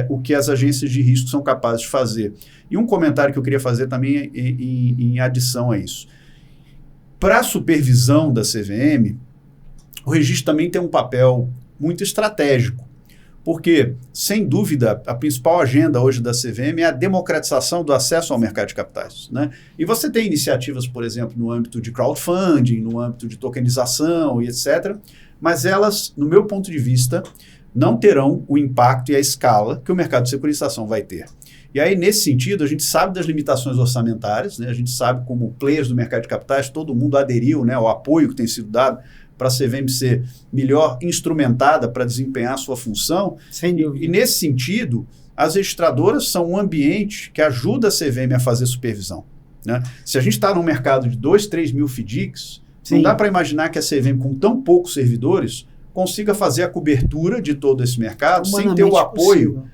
o que as agências de risco são capazes de fazer. E um comentário que eu queria fazer também em adição a isso. Para a supervisão da CVM, o registro também tem um papel muito estratégico, porque, sem dúvida, a principal agenda hoje da CVM é a democratização do acesso ao mercado de capitais, né? E você tem iniciativas, por exemplo, no âmbito de crowdfunding, no âmbito de tokenização e etc., mas elas, no meu ponto de vista, não terão o impacto e a escala que o mercado de securitização vai ter. E aí, nesse sentido, a gente sabe das limitações orçamentárias, né? A gente sabe como players do mercado de capitais, todo mundo aderiu, né, ao apoio que tem sido dado para a CVM ser melhor instrumentada para desempenhar a sua função. Sem dúvida. E nesse sentido, as registradoras são um ambiente que ajuda a CVM a fazer supervisão, né? Se a gente está num mercado de 2, 3 mil FDICs, não dá para imaginar que a CVM, com tão poucos servidores, consiga fazer a cobertura de todo esse mercado sem ter o apoio,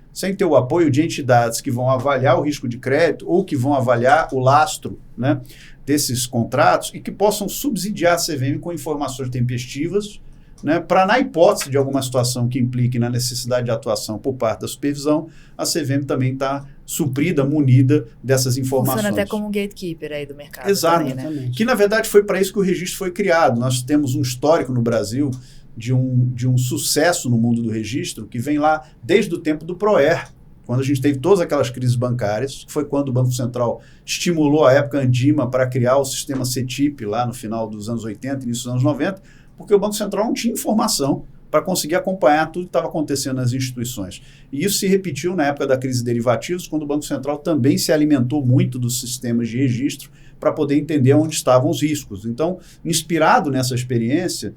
de entidades que vão avaliar o risco de crédito ou que vão avaliar o lastro, né, desses contratos e que possam subsidiar a CVM com informações tempestivas, né, para, na hipótese de alguma situação que implique na necessidade de atuação por parte da supervisão, a CVM também está suprida, munida dessas informações. Funciona até como um gatekeeper aí do mercado. Exato. Também, né? Que, na verdade, foi para isso que o registro foi criado. Nós temos um histórico no Brasil de um sucesso no mundo do registro que vem lá desde o tempo do PROER, quando a gente teve todas aquelas crises bancárias, que foi quando o Banco Central estimulou a época Andima para criar o sistema CETIP lá no final dos anos 80, início dos anos 90, porque o Banco Central não tinha informação para conseguir acompanhar tudo que estava acontecendo nas instituições. E isso se repetiu na época da crise de derivativos, quando o Banco Central também se alimentou muito dos sistemas de registro para poder entender onde estavam os riscos. Então, inspirado nessa experiência,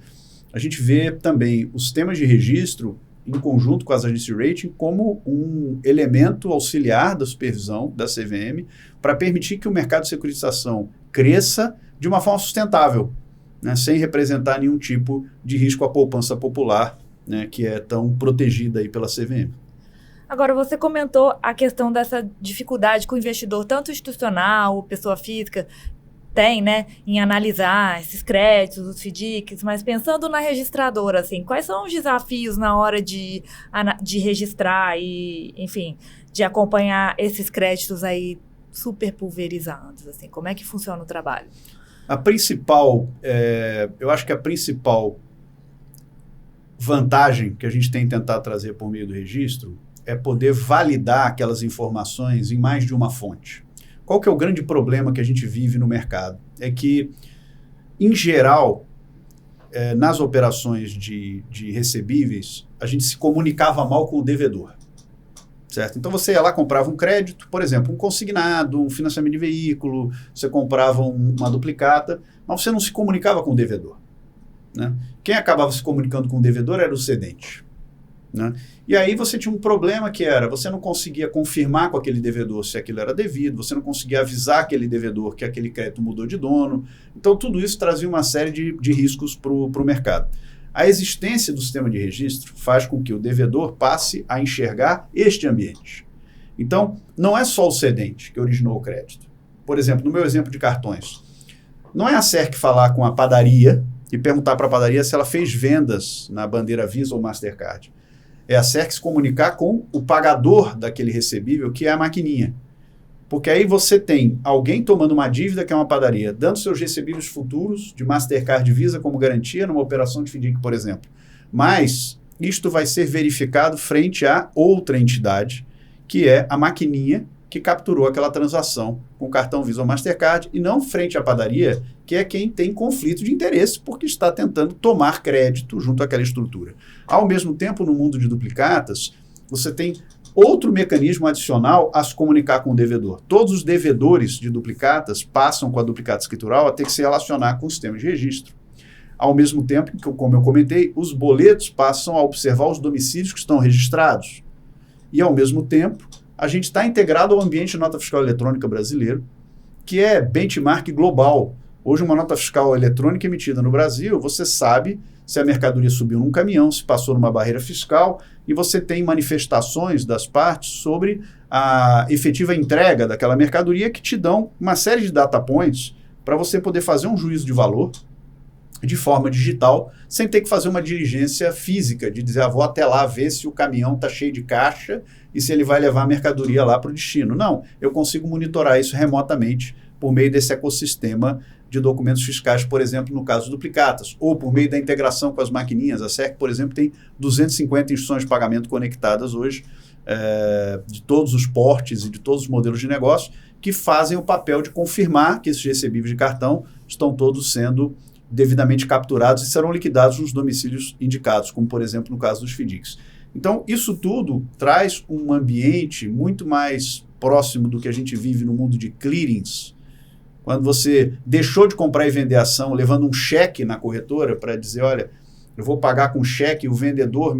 a gente vê também os sistemas de registro, em conjunto com as agências de rating, como um elemento auxiliar da supervisão da CVM para permitir que o mercado de securitização cresça de uma forma sustentável, né, sem representar nenhum tipo de risco à poupança popular, né, que é tão protegida aí pela CVM. Agora, você comentou a questão dessa dificuldade que o investidor, tanto institucional ou pessoa física, tem, né, em analisar esses créditos, os FDICs, mas pensando na registradora, assim, quais são os desafios na hora de registrar e, enfim, de acompanhar esses créditos aí super pulverizados, assim, como é que funciona o trabalho? Eu acho que a principal vantagem que a gente tem tentado trazer por meio do registro é poder validar aquelas informações em mais de uma fonte. Qual que é o grande problema que a gente vive no mercado? É que, em geral, nas operações de recebíveis, a gente se comunicava mal com o devedor, certo? Então, você ia lá, comprava um crédito, por exemplo, um consignado, um financiamento de veículo, você comprava uma duplicata, mas você não se comunicava com o devedor. né? Quem acabava se comunicando com o devedor era o cedente, né? E aí você tinha um problema que era, você não conseguia confirmar com aquele devedor se aquilo era devido, você não conseguia avisar aquele devedor que aquele crédito mudou de dono. Então tudo isso trazia uma série de riscos para o mercado. A existência do sistema de registro faz com que o devedor passe a enxergar este ambiente. Então, não é só o cedente que originou o crédito. Por exemplo, no meu exemplo de cartões, não é a SERC falar com a padaria e perguntar para a padaria se ela fez vendas na bandeira Visa ou Mastercard. É a SERC se comunicar com o pagador daquele recebível, que é a maquininha. Porque aí você tem alguém tomando uma dívida, que é uma padaria, dando seus recebíveis futuros de Mastercard e Visa como garantia numa operação de FDIC, por exemplo. Mas isto vai ser verificado frente a outra entidade, que é a maquininha que capturou aquela transação com o cartão Visa ou Mastercard, e não frente à padaria, que é quem tem conflito de interesse, porque está tentando tomar crédito junto àquela estrutura. Ao mesmo tempo, no mundo de duplicatas, você tem outro mecanismo adicional a se comunicar com o devedor. Todos os devedores de duplicatas passam com a duplicata escritural a ter que se relacionar com o sistema de registro. Ao mesmo tempo que, como eu comentei, os boletos passam a observar os domicílios que estão registrados. E, ao mesmo tempo, a gente está integrado ao ambiente de nota fiscal eletrônica brasileiro, que é benchmark global. Hoje, uma nota fiscal eletrônica emitida no Brasil, você sabe se a mercadoria subiu num caminhão, se passou numa barreira fiscal, e você tem manifestações das partes sobre a efetiva entrega daquela mercadoria que te dão uma série de data points para você poder fazer um juízo de valor de forma digital, sem ter que fazer uma diligência física, de dizer, vou até lá ver se o caminhão está cheio de caixa e se ele vai levar a mercadoria lá para o destino. Não, eu consigo monitorar isso remotamente por meio desse ecossistema de documentos fiscais, por exemplo, no caso de duplicatas, ou por meio da integração com as maquininhas. A SERC, por exemplo, tem 250 instituições de pagamento conectadas hoje, de todos os portes e de todos os modelos de negócio, que fazem o papel de confirmar que esses recebíveis de cartão estão todos sendo devidamente capturados e serão liquidados nos domicílios indicados, como, por exemplo, no caso dos FDICs. Então, isso tudo traz um ambiente muito mais próximo do que a gente vive no mundo de clearings, quando você deixou de comprar e vender ação, levando um cheque na corretora para dizer, olha, eu vou pagar com cheque, o vendedor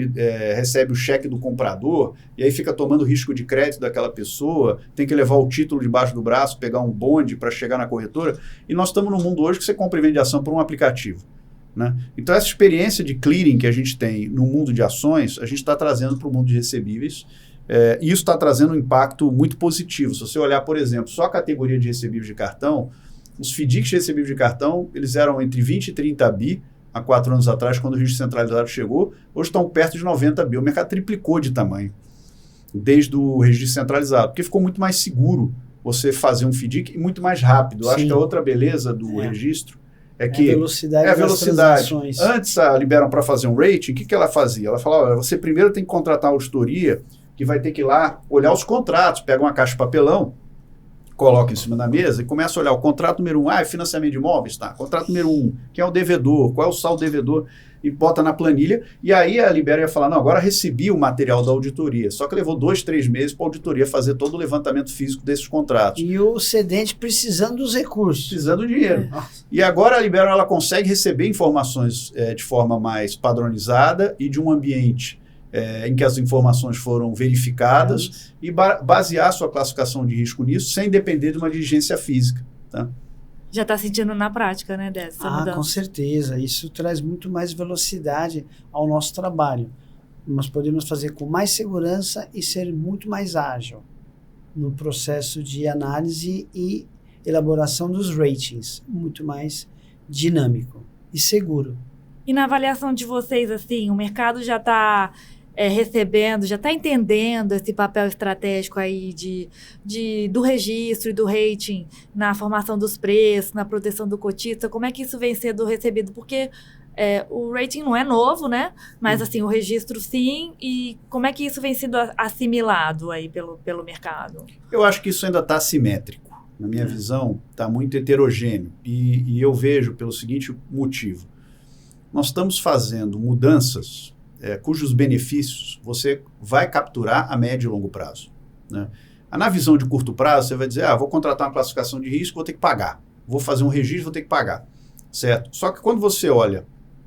recebe o cheque do comprador, e aí fica tomando risco de crédito daquela pessoa, tem que levar o título debaixo do braço, pegar um bonde para chegar na corretora, e nós estamos num mundo hoje que você compra e vende ação por um aplicativo, né? Então, essa experiência de clearing que a gente tem no mundo de ações, a gente está trazendo para o mundo de recebíveis, e isso está trazendo um impacto muito positivo. Se você olhar, por exemplo, só a categoria de recebíveis de cartão, os FDICs de recebíveis de cartão, eles eram entre 20 e 30 bi há 4 anos atrás, quando o registro centralizado chegou, hoje estão perto de 90 bi. O mercado triplicou de tamanho desde o registro centralizado, porque ficou muito mais seguro você fazer um FDIC e muito mais rápido. Eu acho que a outra beleza do registro é que a velocidade das transações. Antes a Liberam, para fazer um rating, o que ela fazia? Ela falava, olha, você primeiro tem que contratar uma auditoria que vai ter que ir lá olhar os contratos, pega uma caixa de papelão, coloca em cima da mesa e começa a olhar o contrato número 1, é financiamento de imóveis, tá? Contrato número 1, quem é o devedor, qual é o saldo devedor, e bota na planilha, e aí a Libera ia falar, não, agora recebi o material da auditoria, só que levou 2, 3 meses para a auditoria fazer todo o levantamento físico desses contratos. E o cedente precisando dos recursos. Precisando do dinheiro. E agora a Libera, ela consegue receber informações de forma mais padronizada e de um ambiente em que as informações foram verificadas e basear sua classificação de risco nisso sem depender de uma diligência física, tá? Já está sentindo na prática, né, dessa mudança? Com certeza. Isso traz muito mais velocidade ao nosso trabalho. Nós podemos fazer com mais segurança e ser muito mais ágil no processo de análise e elaboração dos ratings. Muito mais dinâmico e seguro. E na avaliação de vocês, assim, o mercado já está recebendo, já está entendendo esse papel estratégico aí do registro e do rating na formação dos preços, na proteção do cotista? Como é que isso vem sendo recebido? Porque o rating não é novo, né? Mas assim, o registro sim. E como é que isso vem sendo assimilado aí pelo mercado? Eu acho que isso ainda está assimétrico. Na minha visão, está muito heterogêneo. E eu vejo pelo seguinte motivo. Nós estamos fazendo mudanças cujos benefícios você vai capturar a médio e longo prazo, né? Na visão de curto prazo, você vai dizer, vou contratar uma classificação de risco, vou ter que pagar. Vou fazer um registro, vou ter que pagar. Certo? Só que quando você olha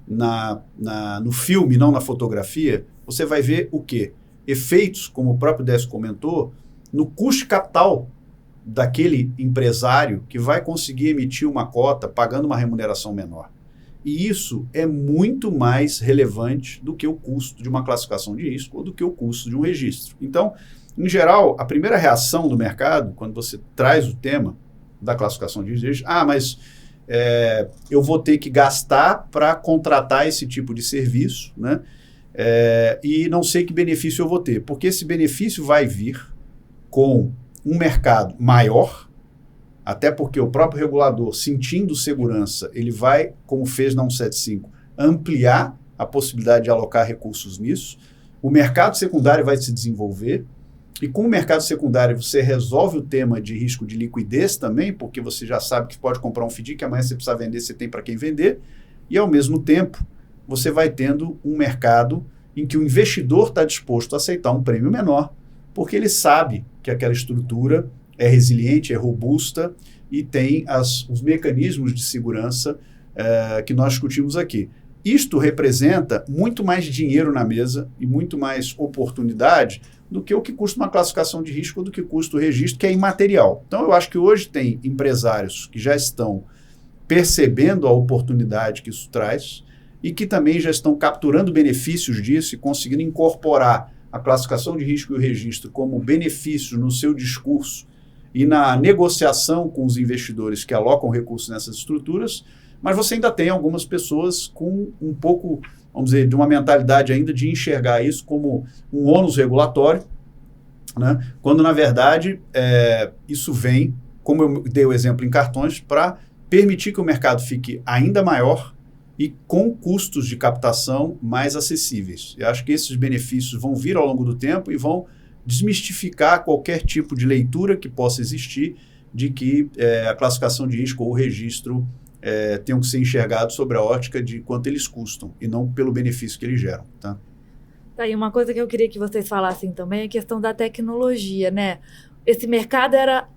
no filme, não na fotografia, você vai ver o quê? Efeitos, como o próprio Décio comentou, no custo de capital daquele empresário que vai conseguir emitir uma cota pagando uma remuneração menor. E isso é muito mais relevante do que o custo de uma classificação de risco ou do que o custo de um registro. Então, em geral, a primeira reação do mercado, quando você traz o tema da classificação de risco, mas eu vou ter que gastar para contratar esse tipo de serviço, né? E não sei que benefício eu vou ter, porque esse benefício vai vir com um mercado maior, até porque o próprio regulador, sentindo segurança, ele vai, como fez na 175, ampliar a possibilidade de alocar recursos nisso. O mercado secundário vai se desenvolver, e com o mercado secundário você resolve o tema de risco de liquidez também, porque você já sabe que pode comprar um FDIC, amanhã você precisa vender, você tem para quem vender, e ao mesmo tempo você vai tendo um mercado em que o investidor está disposto a aceitar um prêmio menor, porque ele sabe que aquela estrutura é resiliente, é robusta e tem os mecanismos de segurança que nós discutimos aqui. Isto representa muito mais dinheiro na mesa e muito mais oportunidade do que o que custa uma classificação de risco ou do que custa o registro, que é imaterial. Então, eu acho que hoje tem empresários que já estão percebendo a oportunidade que isso traz e que também já estão capturando benefícios disso e conseguindo incorporar a classificação de risco e o registro como benefício no seu discurso e na negociação com os investidores que alocam recursos nessas estruturas, mas você ainda tem algumas pessoas com um pouco, vamos dizer, de uma mentalidade ainda de enxergar isso como um ônus regulatório, né? Quando, na verdade, isso vem, como eu dei o exemplo em cartões, para permitir que o mercado fique ainda maior e com custos de captação mais acessíveis. Eu acho que esses benefícios vão vir ao longo do tempo e vão desmistificar qualquer tipo de leitura que possa existir de que a classificação de risco ou o registro tenham que ser enxergados sobre a ótica de quanto eles custam e não pelo benefício que eles geram. Tá? E uma coisa que eu queria que vocês falassem também é a questão da tecnologia, né? Esse mercado era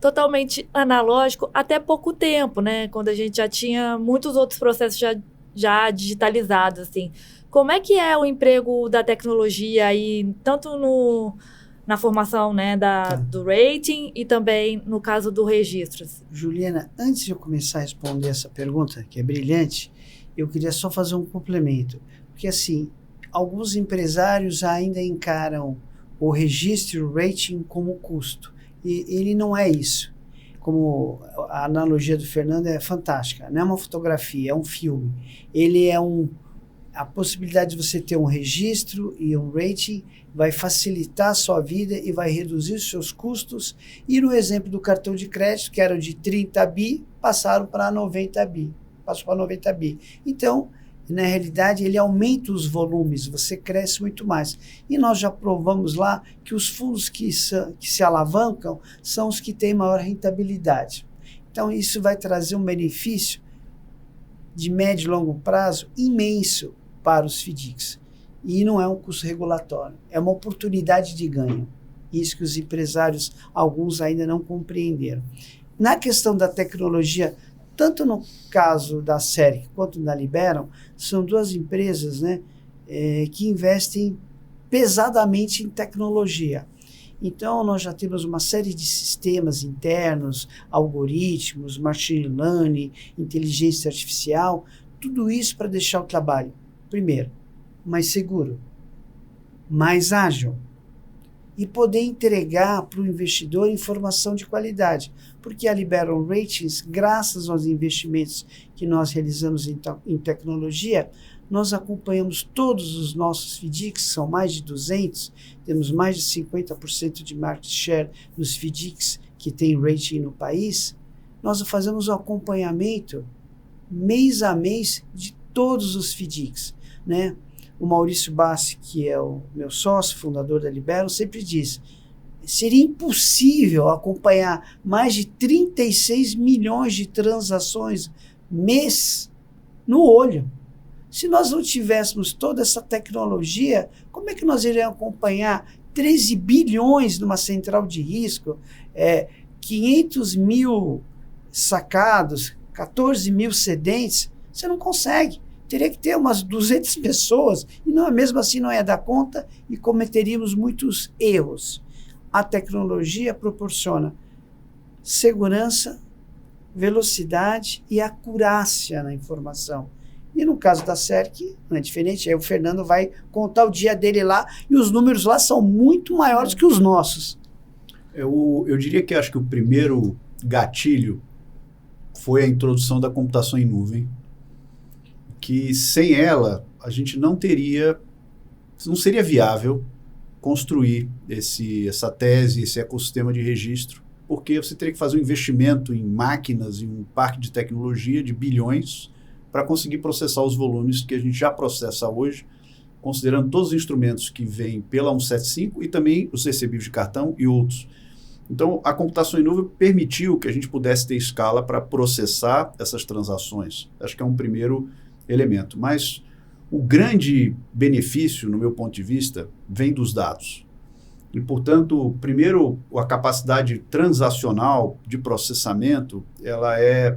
totalmente analógico até pouco tempo, né? Quando a gente já tinha muitos outros processos já digitalizados, assim. Como é que é o emprego da tecnologia aí, tanto na formação, né, do rating e também no caso do registro? Juliana, antes de eu começar a responder essa pergunta, que é brilhante, eu queria só fazer um complemento. Porque, assim, alguns empresários ainda encaram o registro e o rating como custo. E ele não é isso. Como a analogia do Fernando é fantástica. Não é uma fotografia, é um filme. Ele é a possibilidade de você ter um registro e um rating vai facilitar a sua vida e vai reduzir os seus custos. E no exemplo do cartão de crédito, que era de 30 bi, passaram para 90 bi. Passou para 90 bi. Então, na realidade, ele aumenta os volumes, você cresce muito mais. E nós já provamos lá que os fundos que se alavancam são os que têm maior rentabilidade. Então, isso vai trazer um benefício de médio e longo prazo imenso para os FDICs. E não é um custo regulatório, é uma oportunidade de ganho. Isso que os empresários, alguns ainda não compreenderam. Na questão da tecnologia, tanto no caso da SERC quanto da Liberum, são duas empresas, né, que investem pesadamente em tecnologia. Então, nós já temos uma série de sistemas internos, algoritmos, machine learning, inteligência artificial, tudo isso para deixar o trabalho, primeiro, mais seguro, mais ágil, e poder entregar para o investidor informação de qualidade. Porque a Liberum Ratings, graças aos investimentos que nós realizamos em tecnologia, nós acompanhamos todos os nossos FDICs, são mais de 200, temos mais de 50% de market share nos FDICs que tem rating no país. Nós fazemos o acompanhamento mês a mês de todos os FDICs, né? O Maurício Bassi, que é o meu sócio, fundador da Liberum, sempre diz: seria impossível acompanhar mais de 36 milhões de transações mês no olho. Se nós não tivéssemos toda essa tecnologia, como é que nós iríamos acompanhar 13 bilhões numa central de risco, 500 mil sacados, 14 mil cedentes? Você não consegue. teria que ter umas 200 pessoas, e não, mesmo assim não ia dar conta e cometeríamos muitos erros. A tecnologia proporciona segurança, velocidade e acurácia na informação. E no caso da CERC, não é diferente, aí o Fernando vai contar o dia dele lá, e os números lá são muito maiores que os nossos. Eu diria que acho que o primeiro gatilho foi a introdução da computação em nuvem, que sem ela a gente não seria viável construir essa tese, esse ecossistema de registro, porque você teria que fazer um investimento em máquinas, em um parque de tecnologia de bilhões para conseguir processar os volumes que a gente já processa hoje, considerando todos os instrumentos que vêm pela 175 e também os recebíveis de cartão e outros. Então, a computação em nuvem permitiu que a gente pudesse ter escala para processar essas transações. Acho que é um primeiro elemento. Mas o grande benefício, no meu ponto de vista, vem dos dados. E, portanto, primeiro, a capacidade transacional de processamento, ela é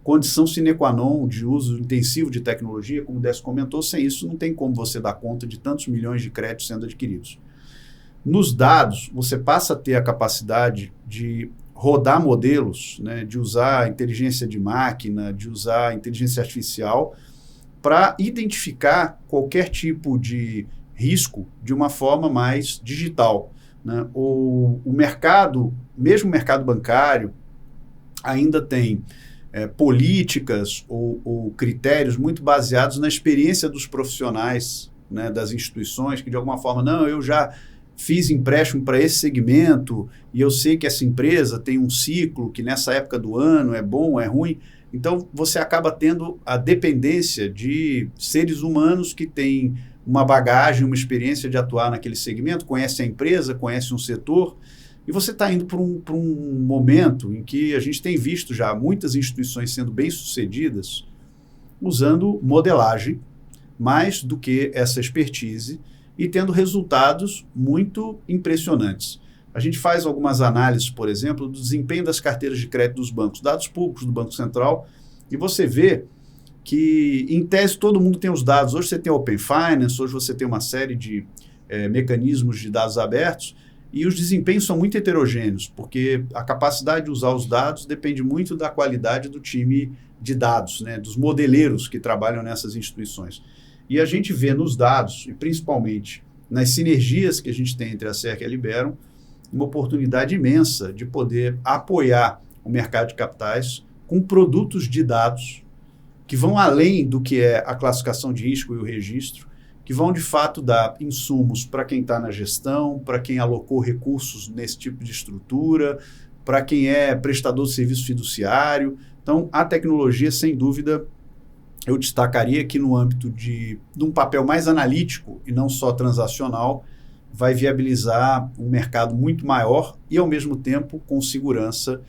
condição sine qua non de uso intensivo de tecnologia, como o Décio comentou. Sem isso, não tem como você dar conta de tantos milhões de créditos sendo adquiridos. Nos dados, você passa a ter a capacidade de rodar modelos, né, de usar inteligência de máquina, de usar inteligência artificial para identificar qualquer tipo de risco de uma forma mais digital, né? O mercado, mesmo o mercado bancário, ainda tem políticas ou critérios muito baseados na experiência dos profissionais, né, das instituições, que de alguma forma, não, eu já fiz empréstimo para esse segmento e eu sei que essa empresa tem um ciclo que nessa época do ano é bom, é ruim. Então, você acaba tendo a dependência de seres humanos que têm uma bagagem, uma experiência de atuar naquele segmento, conhece a empresa, conhece um setor, e você está indo para um momento em que a gente tem visto já muitas instituições sendo bem-sucedidas usando modelagem mais do que essa expertise e tendo resultados muito impressionantes. A gente faz algumas análises, por exemplo, do desempenho das carteiras de crédito dos bancos, dados públicos do Banco Central, e você vê que, em tese, todo mundo tem os dados. Hoje você tem Open Finance, hoje você tem uma série de mecanismos de dados abertos, e os desempenhos são muito heterogêneos, porque a capacidade de usar os dados depende muito da qualidade do time de dados, né, dos modeleiros que trabalham nessas instituições. E a gente vê nos dados, e principalmente nas sinergias que a gente tem entre a CERC e a Liberum, uma oportunidade imensa de poder apoiar o mercado de capitais com produtos de dados que vão além do que é a classificação de risco e o registro, que vão de fato dar insumos para quem está na gestão, para quem alocou recursos nesse tipo de estrutura, para quem é prestador de serviço fiduciário. Então, a tecnologia, sem dúvida, eu destacaria que no âmbito de um papel mais analítico e não só transacional, vai viabilizar um mercado muito maior e, ao mesmo tempo, com segurança,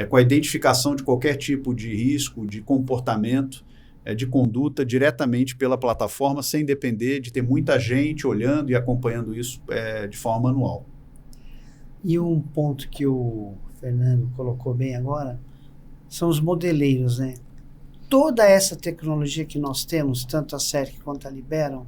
com a identificação de qualquer tipo de risco, de comportamento, de conduta diretamente pela plataforma, sem depender de ter muita gente olhando e acompanhando isso de forma manual. E um ponto que o Fernando colocou bem agora são os modeleiros, né? Toda essa tecnologia que nós temos, tanto a CERC quanto a Liberum,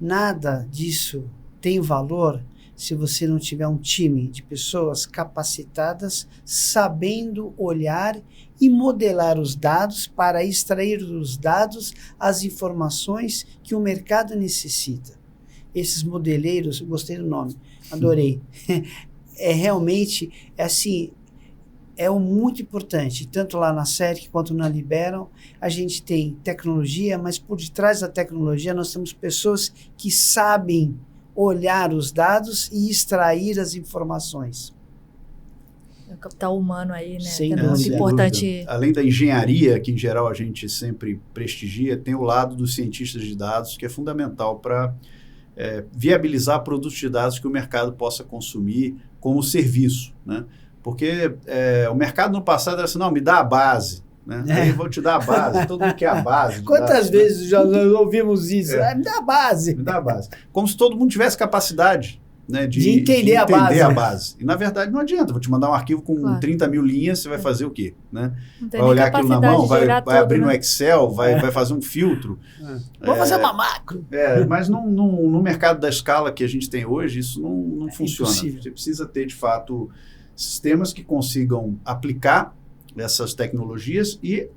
nada disso tem valor se você não tiver um time de pessoas capacitadas, sabendo olhar e modelar os dados para extrair dos dados as informações que o mercado necessita. Esses modeleiros, eu gostei do nome, adorei. Realmente, assim, muito importante, tanto lá na CERC quanto na Liberum, a gente tem tecnologia, mas por detrás da tecnologia nós temos pessoas que sabem olhar os dados e extrair as informações. O capital humano aí, né? Sem é muito importante. Além da engenharia, que em geral a gente sempre prestigia, tem o lado dos cientistas de dados, que é fundamental para viabilizar produtos de dados que o mercado possa consumir como serviço, né? Porque o mercado no passado era assim, não, me dá a base, né? Aí eu vou te dar a base, todo mundo quer a base. Quantas vezes já nós ouvimos isso? Me dá a base. Me dá a base. Como se todo mundo tivesse capacidade né, de entender a base. E, na verdade, não adianta. Vou te mandar um arquivo com 30 mil linhas, você vai fazer o quê? Né? Vai olhar aquilo na mão, vai abrir né? no Excel, vai fazer um filtro. Vou fazer uma macro. Mas no mercado da escala que a gente tem hoje, isso não funciona. Impossível. Você precisa ter, de fato, sistemas que consigam aplicar essas tecnologias e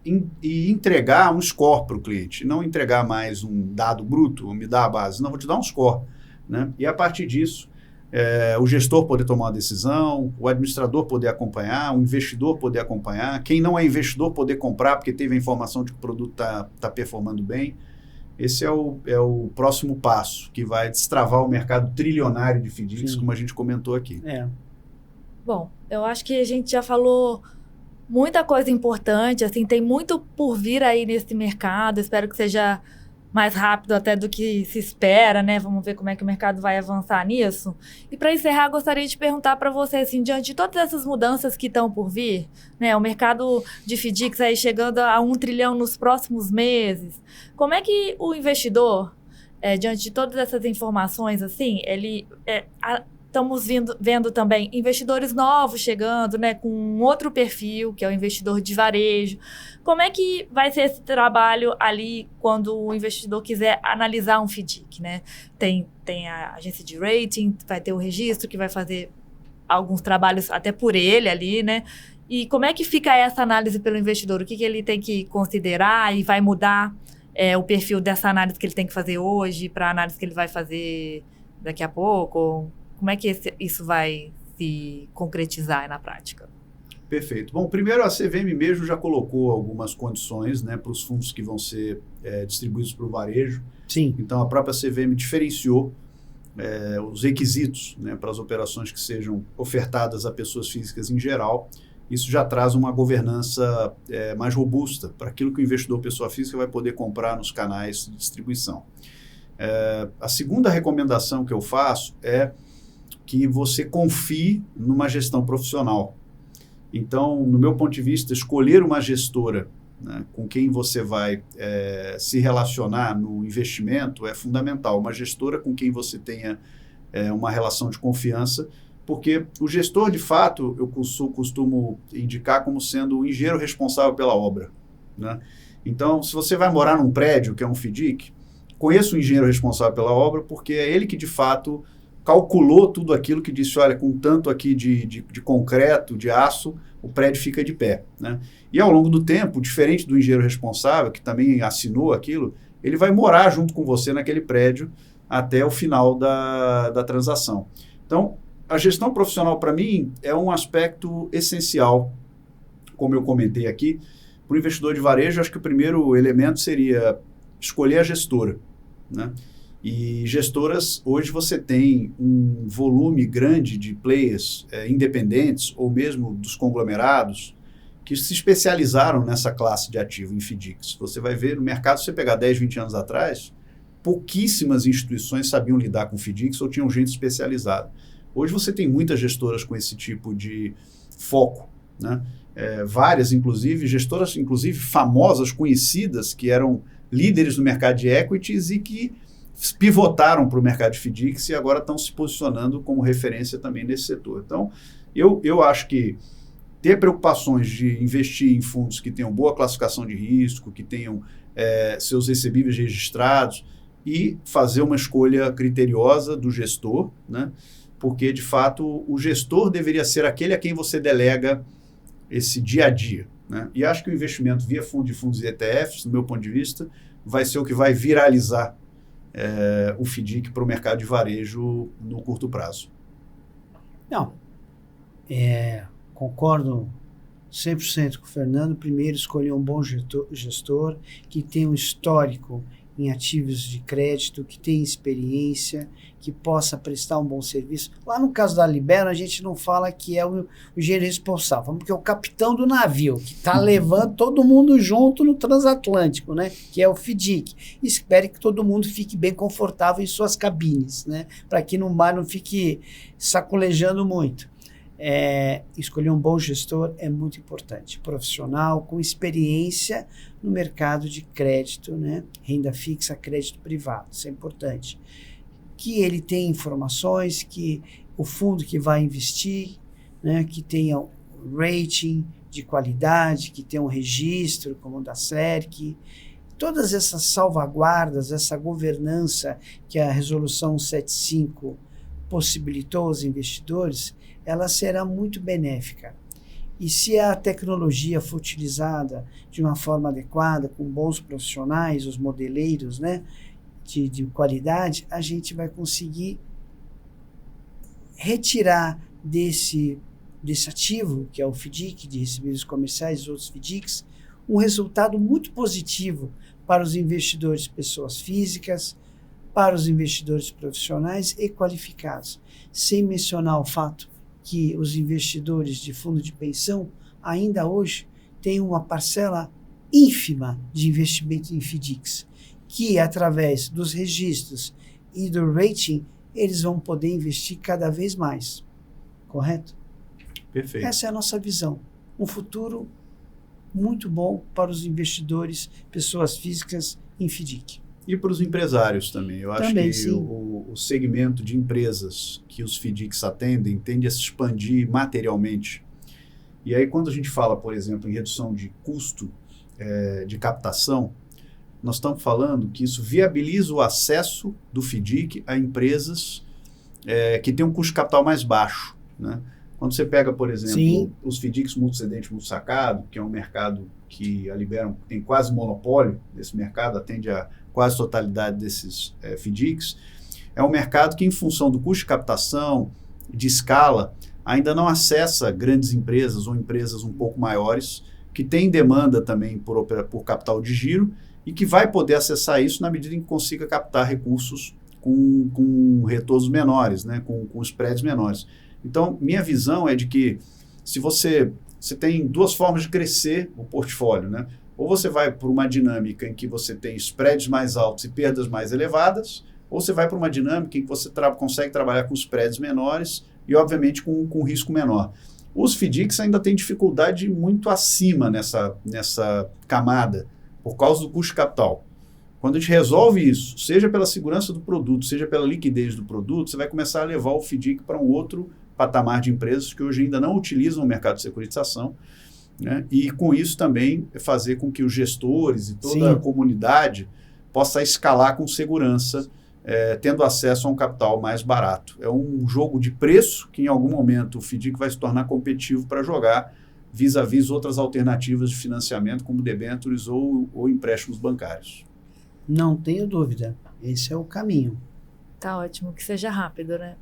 entregar um score para o cliente. Não entregar mais um dado bruto, me dá a base. Não, vou te dar um score. Né? E, a partir disso, o gestor poder tomar uma decisão, o administrador poder acompanhar, o investidor poder acompanhar, quem não é investidor poder comprar porque teve a informação de que o produto está performando bem. Esse é o próximo passo, que vai destravar o mercado trilionário de FDICs, como a gente comentou aqui. Bom, eu acho que a gente já falou muita coisa importante, assim, tem muito por vir aí nesse mercado, espero que seja mais rápido até do que se espera, né? Vamos ver como é que o mercado vai avançar nisso. E para encerrar, gostaria de perguntar para você, assim, diante de todas essas mudanças que estão por vir, né? O mercado de FDICs aí chegando a 1 trilhão nos próximos meses, como é que o investidor, diante de todas essas informações, assim, estamos vendo também investidores novos chegando, né, com um outro perfil, que é o investidor de varejo. Como é que vai ser esse trabalho ali quando o investidor quiser analisar um FDIC, né? Tem a agência de rating, vai ter o registro que vai fazer alguns trabalhos até por ele ali, né? E como é que fica essa análise pelo investidor? O que ele tem que considerar e vai mudar o perfil dessa análise que ele tem que fazer hoje para a análise que ele vai fazer daqui a pouco? Como é que isso vai se concretizar na prática? Perfeito. Bom, primeiro a CVM mesmo já colocou algumas condições, né, para os fundos que vão ser distribuídos para o varejo. Sim. Então, a própria CVM diferenciou os requisitos, né, para as operações que sejam ofertadas a pessoas físicas em geral. Isso já traz uma governança mais robusta para aquilo que o investidor pessoa física vai poder comprar nos canais de distribuição. A segunda recomendação que eu faço é que você confie numa gestão profissional. Então, no meu ponto de vista, escolher uma gestora, né, com quem você vai se relacionar no investimento é fundamental. Uma gestora com quem você tenha uma relação de confiança, porque o gestor, de fato, eu costumo indicar como sendo o engenheiro responsável pela obra. Né? Então, se você vai morar num prédio, que é um FDIC, conheça o engenheiro responsável pela obra, porque é ele que, de fato, calculou tudo aquilo que disse, olha, com tanto aqui de concreto, de aço, o prédio fica de pé. Né? E ao longo do tempo, diferente do engenheiro responsável, que também assinou aquilo, ele vai morar junto com você naquele prédio até o final da transação. Então, a gestão profissional, para mim, é um aspecto essencial, como eu comentei aqui. Para o investidor de varejo, acho que o primeiro elemento seria escolher a gestora, né? E gestoras, hoje você tem um volume grande de players independentes ou mesmo dos conglomerados que se especializaram nessa classe de ativo em FDICs. Você vai ver no mercado, se você pegar 10, 20 anos atrás, pouquíssimas instituições sabiam lidar com FDICs ou tinham gente especializada. Hoje você tem muitas gestoras com esse tipo de foco, né? Várias, gestoras famosas, conhecidas, que eram líderes no mercado de equities e que pivotaram para o mercado de FDICs e agora estão se posicionando como referência também nesse setor. Então, eu acho que ter preocupações de investir em fundos que tenham boa classificação de risco, que tenham seus recebíveis registrados e fazer uma escolha criteriosa do gestor, né? Porque, de fato, o gestor deveria ser aquele a quem você delega esse dia a dia. Né? E acho que o investimento via fundo de fundos e ETFs, do meu ponto de vista, vai ser o que vai viralizar o FDIC para o mercado de varejo no curto prazo. Não, concordo 100% com o Fernando. Primeiro, escolher um bom gestor que tenha um histórico em ativos de crédito, que tenha experiência, que possa prestar um bom serviço. Lá no caso da Libero, a gente não fala que é o engenheiro responsável, porque é o capitão do navio, que está levando todo mundo junto no transatlântico, né? Que é o FDIC. Espere que todo mundo fique bem confortável em suas cabines, né? Para que no mar não fique sacolejando muito. Escolher um bom gestor é muito importante, profissional, com experiência no mercado de crédito, né? Renda fixa, crédito privado, isso é importante. que ele tenha informações, que o fundo que vai investir, né, que tenha rating de qualidade, que tenha um registro como o da SERC, todas essas salvaguardas, essa governança que a Resolução 75 possibilitou aos investidores, ela será muito benéfica. E se a tecnologia for utilizada de uma forma adequada, com bons profissionais, os modeleiros, né, de qualidade, a gente vai conseguir retirar desse ativo, que é o FDIC, de recebíveis comerciais e outros FDICs, um resultado muito positivo para os investidores pessoas físicas, para os investidores profissionais e qualificados, sem mencionar o fato que os investidores de fundo de pensão ainda hoje têm uma parcela ínfima de investimento em FDICs, que através dos registros e do rating eles vão poder investir cada vez mais. Correto? Perfeito. Essa é a nossa visão. Um futuro muito bom para os investidores, pessoas físicas em FDIC. E para os empresários também. Eu acho Também, que o segmento de empresas que os FDICs atendem tende a se expandir materialmente. E aí, quando a gente fala, por exemplo, em redução de custo de captação, nós estamos falando que isso viabiliza o acesso do FDIC a empresas que têm um custo de capital mais baixo, né? Quando você pega, por exemplo, Sim. os FDICs multicedente, multisacado, que é um mercado que a Liberum tem quase monopólio desse mercado, atende a quase totalidade desses FDICs, é um mercado que, em função do custo de captação, de escala, ainda não acessa grandes empresas ou empresas um pouco maiores, que têm demanda também por capital de giro e que vai poder acessar isso na medida em que consiga captar recursos com retornos menores, né, com spreads menores. Então, minha visão é de que se você tem duas formas de crescer o portfólio, né? Ou você vai por uma dinâmica em que você tem spreads mais altos e perdas mais elevadas, ou você vai para uma dinâmica em que você consegue trabalhar com spreads menores e, obviamente, com risco menor. Os FDICs ainda têm dificuldade muito acima nessa camada, por causa do custo de capital. Quando a gente resolve isso, seja pela segurança do produto, seja pela liquidez do produto, você vai começar a levar o FDIC para um outro patamar de empresas que hoje ainda não utilizam o mercado de securitização, né? E com isso também fazer com que os gestores e toda a comunidade possa escalar com segurança, tendo acesso a um capital mais barato. É um jogo de preço que em algum momento o FDIC vai se tornar competitivo para jogar vis-à-vis outras alternativas de financiamento como debêntures ou empréstimos bancários. Não tenho dúvida. Esse é o caminho. Tá ótimo, que seja rápido, né?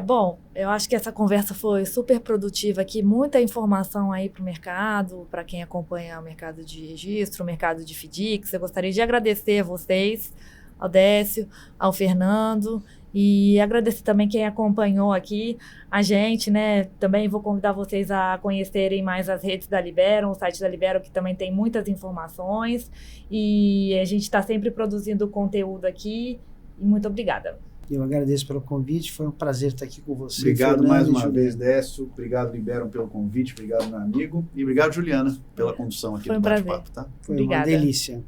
Bom, eu acho que essa conversa foi super produtiva aqui, muita informação aí para o mercado, para quem acompanha o mercado de registro, o mercado de FDICs. Eu gostaria de agradecer a vocês, ao Décio, ao Fernando, e agradecer também quem acompanhou aqui a gente, né? Também vou convidar vocês a conhecerem mais as redes da Liberum, o site da Liberum, que também tem muitas informações, e a gente está sempre produzindo conteúdo aqui, e muito obrigada. Eu agradeço pelo convite, foi um prazer estar aqui com você. Obrigado Fernando, mais uma vez, Décio. Obrigado, Liberum, pelo convite. Obrigado, meu amigo. E obrigado, Juliana, pela condução aqui do bate-papo. Tá? Foi uma delícia.